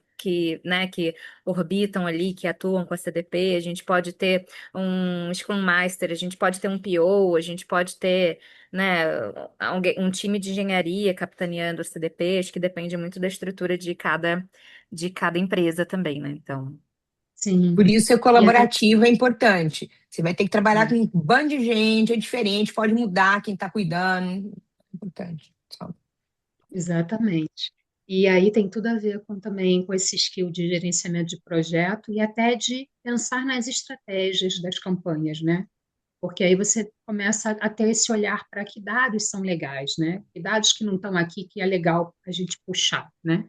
S3: orbitam ali, que atuam com a CDP. A gente pode ter um Scrum Master, a gente pode ter um PO, a gente pode ter, né, um time de engenharia capitaneando o CDP. Acho que depende muito da estrutura de cada empresa também, né? Então.
S1: Sim.
S2: Por isso, ser
S1: E até.
S2: colaborativo é importante. Você vai ter que trabalhar com um bando de gente, é diferente, pode mudar quem está cuidando. É importante. Só.
S1: Exatamente. E aí tem tudo a ver também com esse skill de gerenciamento de projeto e até de pensar nas estratégias das campanhas, né? Porque aí você começa a ter esse olhar para que dados são legais, né? Que dados que não estão aqui que é legal a gente puxar, né?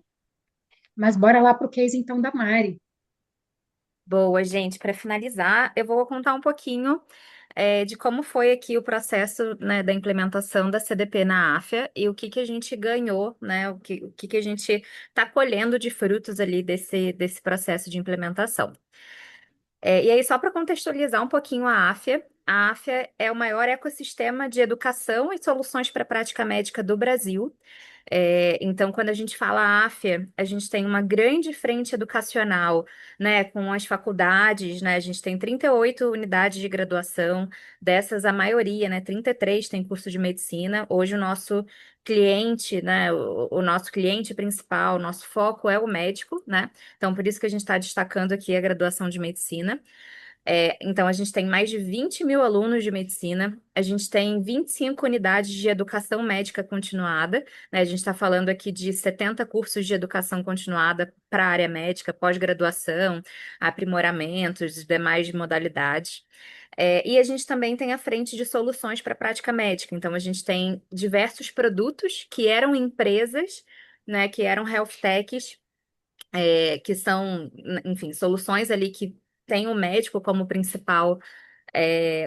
S1: Mas bora lá para o case então da Mari.
S3: Boa, gente. Para finalizar, eu vou contar um pouquinho de como foi aqui o processo, né, da implementação da CDP na Áfia e o que que a gente ganhou, né, o que que a gente está colhendo de frutos ali desse processo de implementação. E aí, só para contextualizar um pouquinho a Áfia é o maior ecossistema de educação e soluções para a prática médica do Brasil. Então, quando a gente fala AFIA, a gente tem uma grande frente educacional, né, com as faculdades, né, a gente tem 38 unidades de graduação, dessas a maioria, né, 33 tem curso de medicina. Hoje o nosso cliente, né, o nosso cliente principal, o nosso foco é o médico, né, então por isso que a gente está destacando aqui a graduação de medicina. Então, a gente tem mais de 20 mil alunos de medicina, a gente tem 25 unidades de educação médica continuada, né? A gente está falando aqui de 70 cursos de educação continuada para a área médica, pós-graduação, aprimoramentos, demais modalidades. E a gente também tem a frente de soluções para a prática médica. Então, a gente tem diversos produtos que eram empresas, né, que eram health techs que são, enfim, soluções ali que têm o médico como principal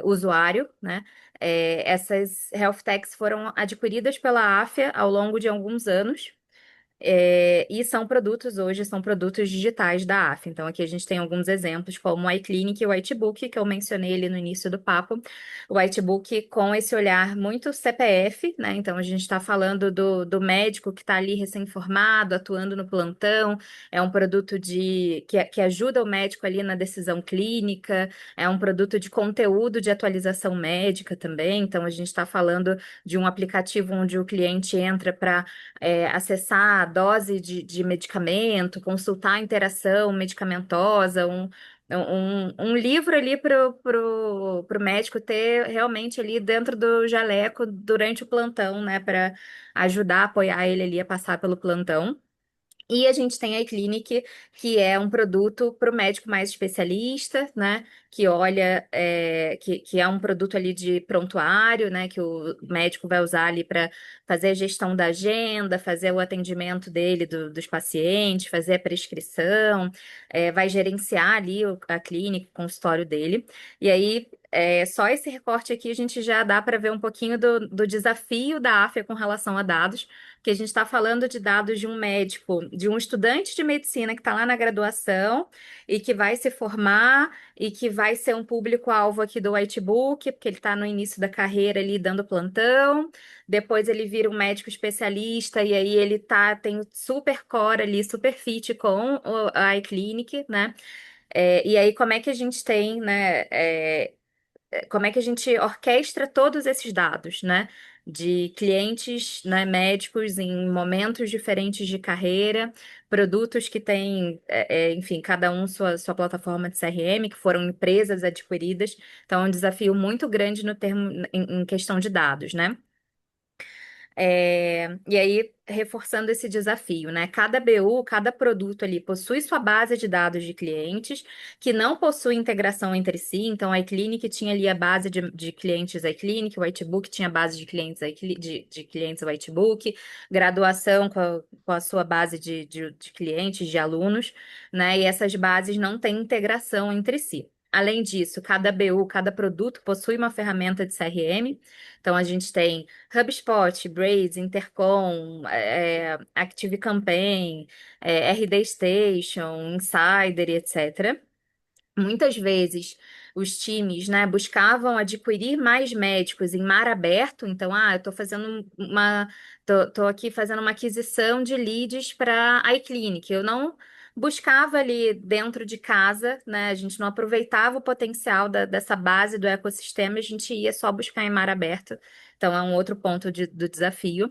S3: usuário, né? Essas health techs foram adquiridas pela Afia ao longo de alguns anos. E são produtos hoje, são produtos digitais da AF. Então, aqui a gente tem alguns exemplos, como o iClinic e o Whitebook, que eu mencionei ali no início do papo. O Whitebook com esse olhar muito CPF, né? Então, a gente está falando do médico que está ali recém-formado, atuando no plantão. É um produto que ajuda o médico ali na decisão clínica. É um produto de conteúdo de atualização médica também. Então, a gente está falando de um aplicativo onde o cliente entra para acessar a dose de medicamento, consultar a interação medicamentosa, um livro ali pro médico ter realmente ali dentro do jaleco durante o plantão, né, para ajudar, apoiar ele ali a passar pelo plantão. E a gente tem a iClinic, que é um produto para o médico mais especialista, né? Que olha, que é um produto ali de prontuário, né? Que o médico vai usar ali para fazer a gestão da agenda, fazer o atendimento dele, dos pacientes, fazer a prescrição, vai gerenciar ali a clínica, o consultório dele. E aí, só esse recorte aqui a gente já dá para ver um pouquinho do desafio da AFIA com relação a dados, que a gente está falando de dados de um médico, de um estudante de medicina que está lá na graduação e que vai se formar e que vai ser um público-alvo aqui do Whitebook, porque ele está no início da carreira ali dando plantão, depois ele vira um médico especialista e aí ele tem super core ali, super fit com a iClinic, né? E aí, como é que a gente tem, né? Como é que a gente orquestra todos esses dados, né? De clientes, né, médicos em momentos diferentes de carreira, produtos que têm, enfim, cada um sua plataforma de CRM, que foram empresas adquiridas. Então, é um desafio muito grande no termo, em questão de dados, né? E aí, reforçando esse desafio, né? Cada BU, cada produto ali possui sua base de dados de clientes, que não possui integração entre si. Então, a iClinic tinha ali a base de clientes iClinic, o Whitebook tinha a base de clientes de clientes Whitebook, graduação com a sua base de clientes, de alunos, né? E essas bases não têm integração entre si. Além disso, cada BU, cada produto possui uma ferramenta de CRM. Então, a gente tem HubSpot, Braze, Intercom, ActiveCampaign, RD Station, Insider, e etc. Muitas vezes os times, né, buscavam adquirir mais médicos em mar aberto. Então, eu estou fazendo tô aqui fazendo uma aquisição de leads para a iClinic. Eu não buscava ali dentro de casa, né? A gente não aproveitava o potencial dessa base do ecossistema, a gente ia só buscar em mar aberto. Então, é um outro ponto do desafio.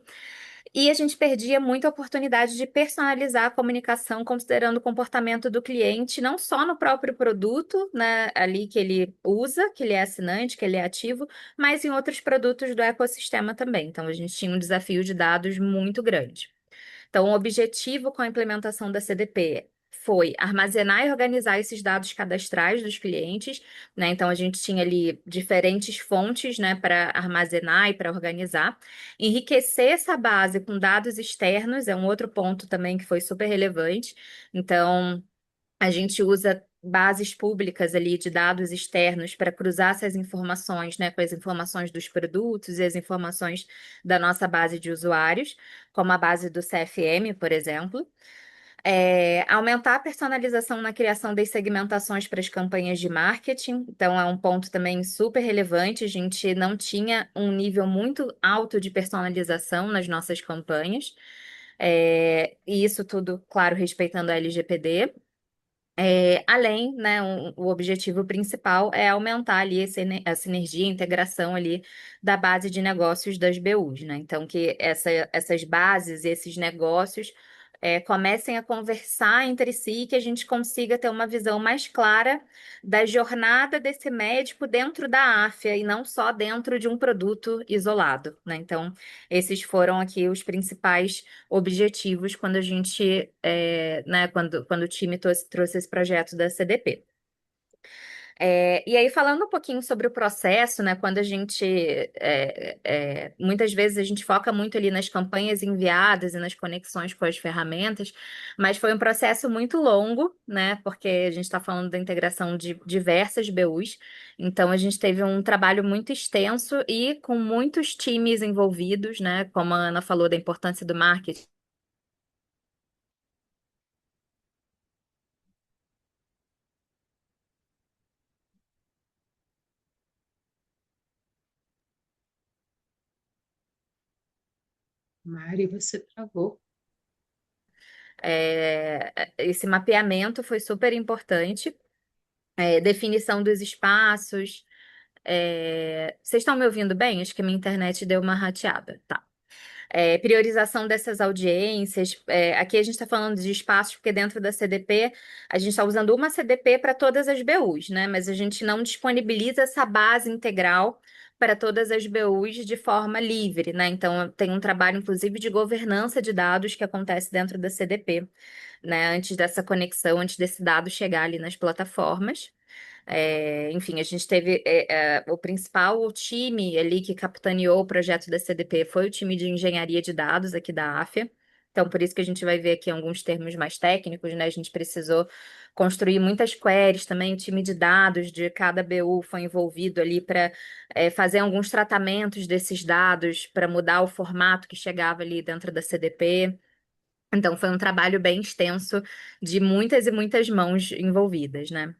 S3: E a gente perdia muita oportunidade de personalizar a comunicação, considerando o comportamento do cliente, não só no próprio produto, né, ali que ele usa, que ele é assinante, que ele é ativo, mas em outros produtos do ecossistema também. Então, a gente tinha um desafio de dados muito grande. Então, o objetivo com a implementação da CDP foi armazenar e organizar esses dados cadastrais dos clientes, né? Então, a gente tinha ali diferentes fontes, né, para armazenar e para organizar. Enriquecer essa base com dados externos é um outro ponto também que foi super relevante. Então, a gente usa bases públicas ali de dados externos para cruzar essas informações, né, com as informações dos produtos e as informações da nossa base de usuários, como a base do CFM, por exemplo. Aumentar a personalização na criação das segmentações para as campanhas de marketing. Então, é um ponto também super relevante. A gente não tinha um nível muito alto de personalização nas nossas campanhas. E isso tudo, claro, respeitando a LGPD. Além, né, o objetivo principal é aumentar ali a sinergia, a integração ali da base de negócios das BUs, né? Então, que essas bases, esses negócios comecem a conversar entre si e que a gente consiga ter uma visão mais clara da jornada desse médico dentro da AFIA e não só dentro de um produto isolado, né? Então, esses foram aqui os principais objetivos quando a gente, né, quando o time trouxe esse projeto da CDP. E aí, falando um pouquinho sobre o processo, né, quando a gente, muitas vezes a gente foca muito ali nas campanhas enviadas e nas conexões com as ferramentas, mas foi um processo muito longo, né, porque a gente está falando da integração de diversas BUs, então a gente teve um trabalho muito extenso e com muitos times envolvidos, né, como a Ana falou da importância do marketing.
S1: Mari, você travou.
S3: Esse mapeamento foi super importante. Definição dos espaços. Vocês estão me ouvindo bem? Acho que a minha internet deu uma rateada. Tá. Priorização dessas audiências. Aqui a gente está falando de espaços, porque dentro da CDP a gente está usando uma CDP para todas as BUs, né? Mas a gente não disponibiliza essa base integral para todas as BUs de forma livre, né? Então tem um trabalho, inclusive, de governança de dados que acontece dentro da CDP, né? Antes dessa conexão, antes desse dado chegar ali nas plataformas. Enfim, a gente teve o principal time ali que capitaneou o projeto da CDP foi o time de engenharia de dados aqui da AFIA. Então, por isso que a gente vai ver aqui alguns termos mais técnicos, né? A gente precisou construir muitas queries também. O time de dados de cada BU foi envolvido ali para fazer alguns tratamentos desses dados, para mudar o formato que chegava ali dentro da CDP. Então, foi um trabalho bem extenso de muitas e muitas mãos envolvidas, né?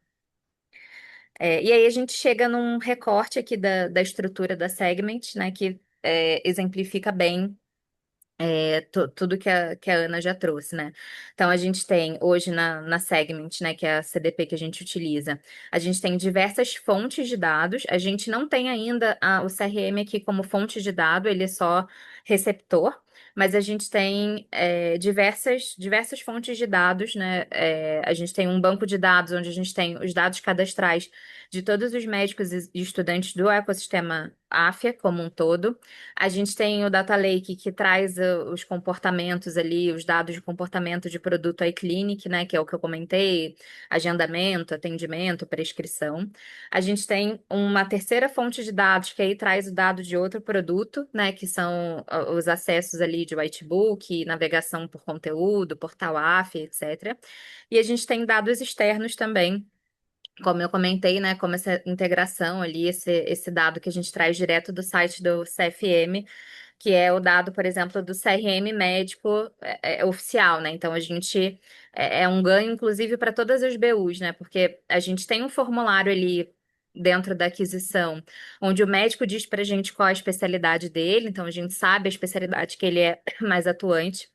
S3: E aí a gente chega num recorte aqui da estrutura da Segment, né, que exemplifica bem tudo que a Ana já trouxe, né? Então, a gente tem hoje na Segment, né, que é a CDP que a gente utiliza, a gente tem diversas fontes de dados, a gente não tem ainda o CRM aqui como fonte de dado, ele é só receptor, mas a gente tem diversas fontes de dados, né? A gente tem um banco de dados onde a gente tem os dados cadastrais de todos os médicos e estudantes do ecossistema AFIA como um todo. A gente tem o Data Lake que traz os comportamentos ali, os dados de comportamento de produto iClinic, né, que é o que eu comentei, agendamento, atendimento, prescrição. A gente tem uma terceira fonte de dados que aí traz o dado de outro produto, né, que são os acessos ali de whitebook, navegação por conteúdo, portal AF, etc. E a gente tem dados externos também, como eu comentei, né, como essa integração ali, esse dado que a gente traz direto do site do CFM, que é o dado, por exemplo, do CRM médico oficial, né? Então a gente é um ganho, inclusive, para todas as BUs, né? Porque a gente tem um formulário ali dentro da aquisição, onde o médico diz para a gente qual a especialidade dele, então a gente sabe a especialidade que ele é mais atuante,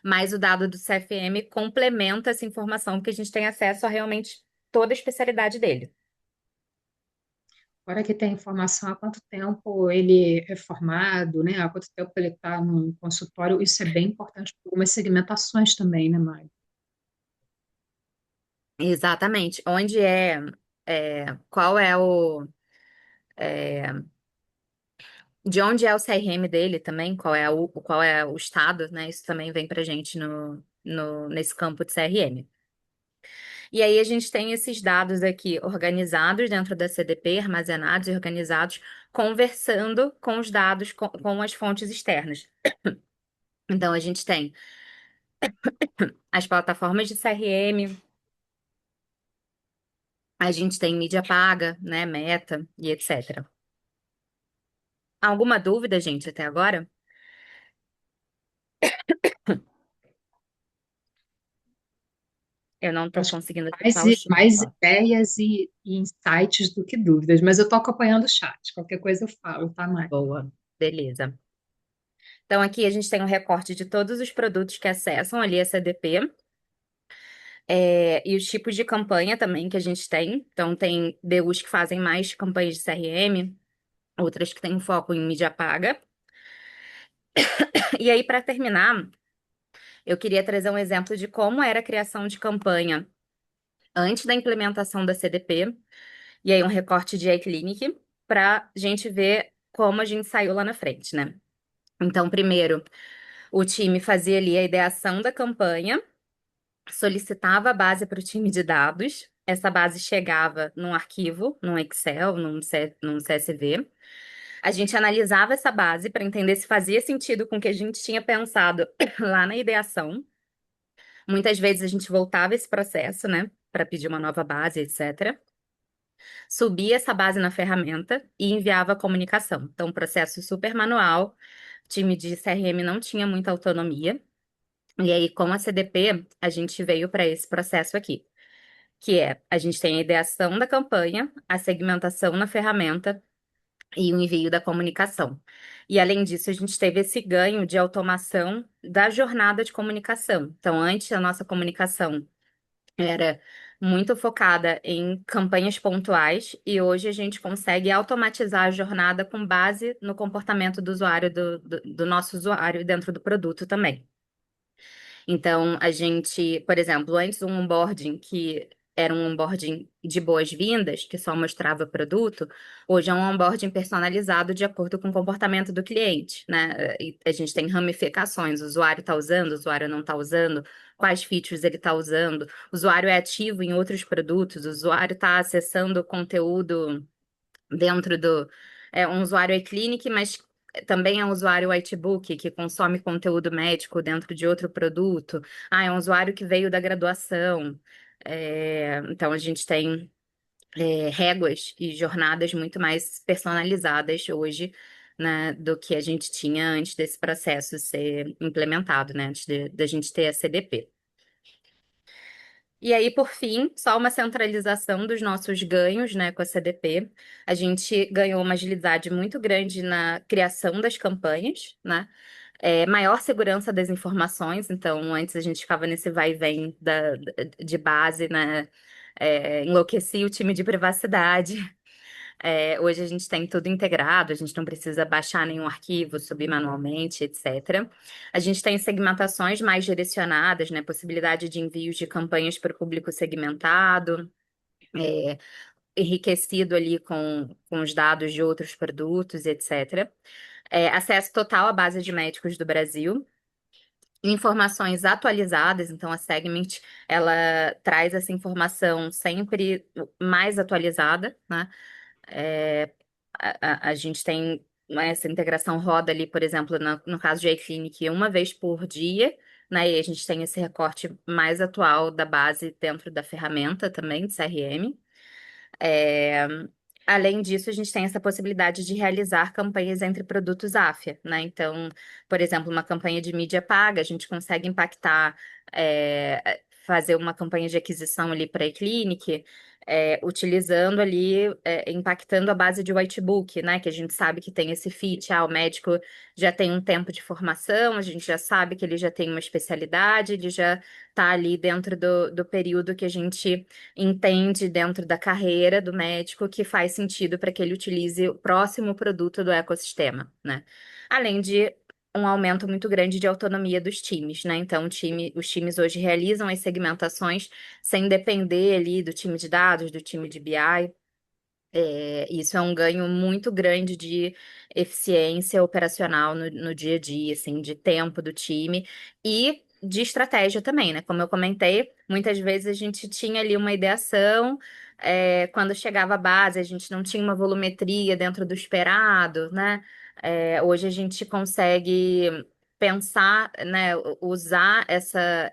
S3: mas o dado do CFM complementa essa informação, porque a gente tem acesso a realmente toda a especialidade dele.
S1: Agora que tem informação há quanto tempo ele é formado, né? Há quanto tempo ele está no consultório, isso é bem importante para algumas segmentações também, né, Mari?
S3: Exatamente. Onde qual é de onde é o CRM dele também, qual é o estado, né? Isso também vem pra gente nesse campo de CRM. E aí a gente tem esses dados aqui organizados dentro da CDP, armazenados e organizados, conversando com os dados com as fontes externas. Então a gente tem as plataformas de CRM, a gente tem mídia paga, né, Meta e etc. Alguma dúvida, gente, até agora? Eu não estou
S1: Acho que
S3: conseguindo
S1: mais,
S3: acessar o chat.
S1: mais
S3: Ó.
S1: ideias e insights do que dúvidas, mas eu estou acompanhando o chat. Qualquer coisa eu falo, tá, Mari?
S3: Boa, beleza. Então aqui a gente tem um recorte de todos os produtos que acessam ali a CDP. E os tipos de campanha também que a gente tem. Então, tem BUs que fazem mais campanhas de CRM, outras que têm foco em mídia paga. E aí, para terminar, eu queria trazer um exemplo de como era a criação de campanha antes da implementação da CDP, e aí um recorte de iClinic, para a gente ver como a gente saiu lá na frente, né? Então, primeiro, o time fazia ali a ideação da campanha, solicitava a base para o time de dados. Essa base chegava num arquivo, num Excel, num CSV. A gente analisava essa base para entender se fazia sentido com o que a gente tinha pensado lá na ideação. Muitas vezes a gente voltava esse processo, né, para pedir uma nova base, etc. Subia essa base na ferramenta e enviava a comunicação. Então, processo super manual. O time de CRM não tinha muita autonomia. E aí, com a CDP, a gente veio para esse processo aqui, que é a gente tem a ideação da campanha, a segmentação na ferramenta e o envio da comunicação. E além disso, a gente teve esse ganho de automação da jornada de comunicação. Então, antes a nossa comunicação era muito focada em campanhas pontuais e hoje a gente consegue automatizar a jornada com base no comportamento do usuário, do nosso usuário dentro do produto também. Então, a gente, por exemplo, antes um onboarding que era um onboarding de boas-vindas, que só mostrava produto, hoje é um onboarding personalizado de acordo com o comportamento do cliente, né? E a gente tem ramificações, o usuário está usando, o usuário não está usando, quais features ele está usando, o usuário é ativo em outros produtos, o usuário está acessando conteúdo dentro do. É um usuário iClinic, mas também é um usuário Whitebook, que consome conteúdo médico dentro de outro produto. Ah, é um usuário que veio da graduação. Então, a gente tem réguas e jornadas muito mais personalizadas hoje, né, do que a gente tinha antes desse processo ser implementado, né, antes da gente ter a CDP. E aí, por fim, só uma centralização dos nossos ganhos, né, com a CDP. A gente ganhou uma agilidade muito grande na criação das campanhas, né? Maior segurança das informações. Então, antes a gente ficava nesse vai e vem de base, né? Enlouquecia o time de privacidade. Hoje a gente tem tudo integrado, a gente não precisa baixar nenhum arquivo, subir manualmente, etc. A gente tem segmentações mais direcionadas, né? Possibilidade de envios de campanhas para o público segmentado, é, enriquecido ali com os dados de outros produtos, etc. Acesso total à base de médicos do Brasil. Informações atualizadas, então a Segment ela traz essa informação sempre mais atualizada, né? É, a gente tem essa integração roda ali, por exemplo, no caso de iClinic, uma vez por dia, né? E a gente tem esse recorte mais atual da base dentro da ferramenta também de CRM. É, Além disso, a gente tem essa possibilidade de realizar campanhas entre produtos AFIA, né? Então, por exemplo, uma campanha de mídia paga, a gente consegue impactar, fazer uma campanha de aquisição ali para a Clinic, utilizando ali, impactando a base de Whitebook, né? Que a gente sabe que tem esse fit, o médico já tem um tempo de formação, a gente já sabe que ele já tem uma especialidade, ele já está ali dentro do período que a gente entende dentro da carreira do médico que faz sentido para que ele utilize o próximo produto do ecossistema, né? Além de um aumento muito grande de autonomia dos times, né? Então, os times hoje realizam as segmentações sem depender ali do time de dados, do time de BI. Isso é um ganho muito grande de eficiência operacional no dia a dia, assim, de tempo do time e de estratégia também, né? Como eu comentei, muitas vezes a gente tinha ali uma ideação, quando chegava a base, a gente não tinha uma volumetria dentro do esperado, né? Hoje a gente consegue pensar, né, usar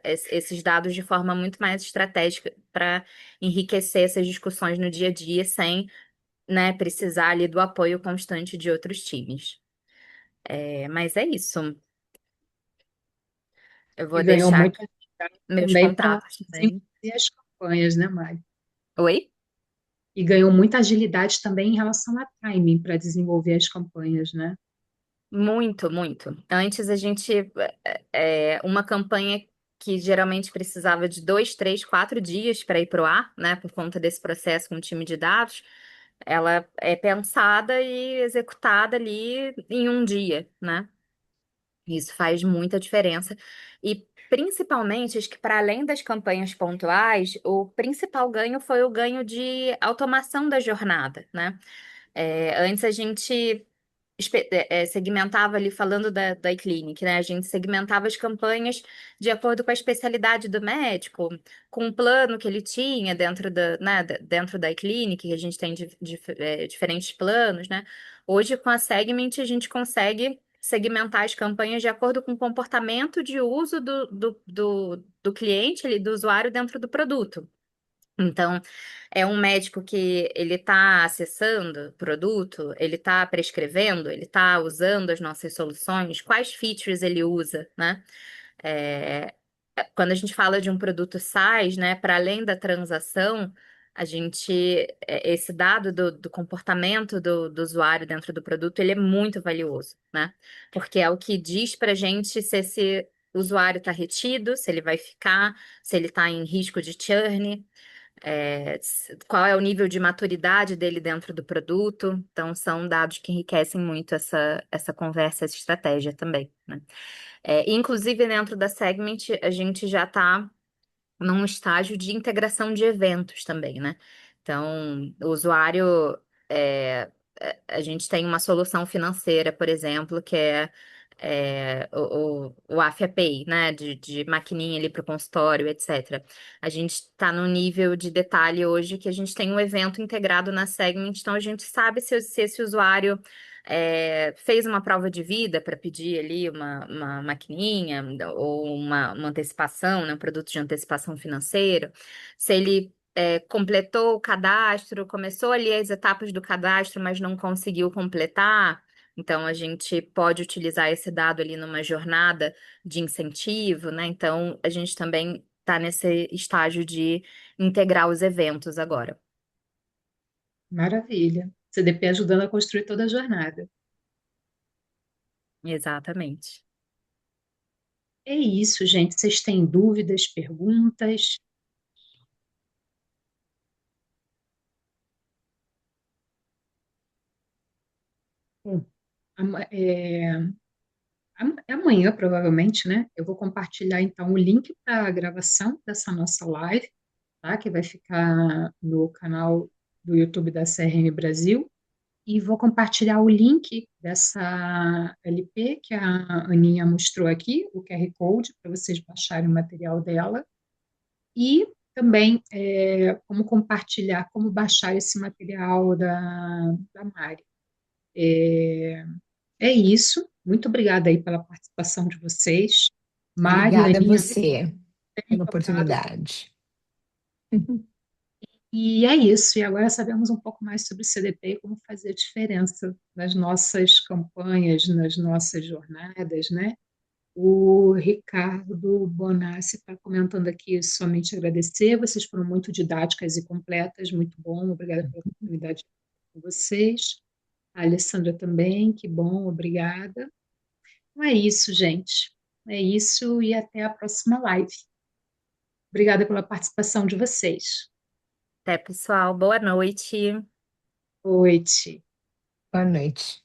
S3: esses dados de forma muito mais estratégica para enriquecer essas discussões no dia a dia sem, né, precisar ali do apoio constante de outros times. Mas é isso. Eu
S1: E
S3: vou
S1: ganhou
S3: deixar
S1: muita agilidade
S3: meus
S1: também para
S3: contatos também.
S1: desenvolver as campanhas, né, Mari?
S3: Oi?
S1: E ganhou muita agilidade também em relação a timing para desenvolver as campanhas, né?
S3: Muito, muito. Antes a gente, uma campanha que geralmente precisava de 2, 3, 4 dias para ir para o ar, né, por conta desse processo com o time de dados, ela é pensada e executada ali em um dia, né? Isso faz muita diferença. E principalmente, acho que para além das campanhas pontuais, o principal ganho foi o ganho de automação da jornada, né? Antes a gente segmentava ali, falando da iClinic, né? A gente segmentava as campanhas de acordo com a especialidade do médico, com o plano que ele tinha dentro né, dentro da iClinic, que a gente tem diferentes planos, né? Hoje, com a Segment, a gente consegue segmentar as campanhas de acordo com o comportamento de uso do cliente, ali, do usuário dentro do produto. Então, é um médico que ele está acessando o produto, ele está prescrevendo, ele está usando as nossas soluções, quais features ele usa, né? É, Quando a gente fala de um produto SaaS, né, para além da transação, a gente, esse dado do comportamento do usuário dentro do produto, ele é muito valioso, né? Porque é o que diz para a gente se esse usuário está retido, se ele vai ficar, se ele está em risco de churn, qual é o nível de maturidade dele dentro do produto. Então, são dados que enriquecem muito essa conversa, essa estratégia também, né? Inclusive, dentro da Segment, a gente já está num estágio de integração de eventos também, né? Então, o usuário, a gente tem uma solução financeira, por exemplo, que o AfiaPay, né? De maquininha ali para o consultório, etc. A gente está num nível de detalhe hoje que a gente tem um evento integrado na Segment, então a gente sabe se esse usuário fez uma prova de vida para pedir ali uma maquininha ou uma antecipação, né, um produto de antecipação financeira, se ele completou o cadastro, começou ali as etapas do cadastro, mas não conseguiu completar. Então, a gente pode utilizar esse dado ali numa jornada de incentivo, né? Então, a gente também está nesse estágio de integrar os eventos agora.
S1: Maravilha. CDP ajudando a construir toda a jornada.
S3: Exatamente.
S1: É isso, gente. Vocês têm dúvidas, perguntas? Bom, ama- é, amanhã, provavelmente, né? Eu vou compartilhar então o link para a gravação dessa nossa live, tá? Que vai ficar no canal do YouTube da CRM Brasil. E vou compartilhar o link dessa LP que a Aninha mostrou aqui, o QR Code, para vocês baixarem o material dela. E também como compartilhar, como baixar esse material da Mari. É isso. Muito obrigada aí pela participação de vocês. Mari,
S2: Obrigada a
S1: Aninha,
S2: você
S1: bem
S2: pela
S1: tocado.
S2: oportunidade.
S1: E é isso. E agora sabemos um pouco mais sobre o CDP e como fazer a diferença nas nossas campanhas, nas nossas jornadas, né? O Ricardo Bonassi está comentando aqui, somente agradecer. Vocês foram muito didáticas e completas, muito bom. Obrigada pela oportunidade de estar com vocês. A Alessandra também, que bom, obrigada. Então é isso, gente. É isso e até a próxima live. Obrigada pela participação de vocês.
S3: Até, pessoal. Boa noite.
S1: Noite.
S2: Boa noite.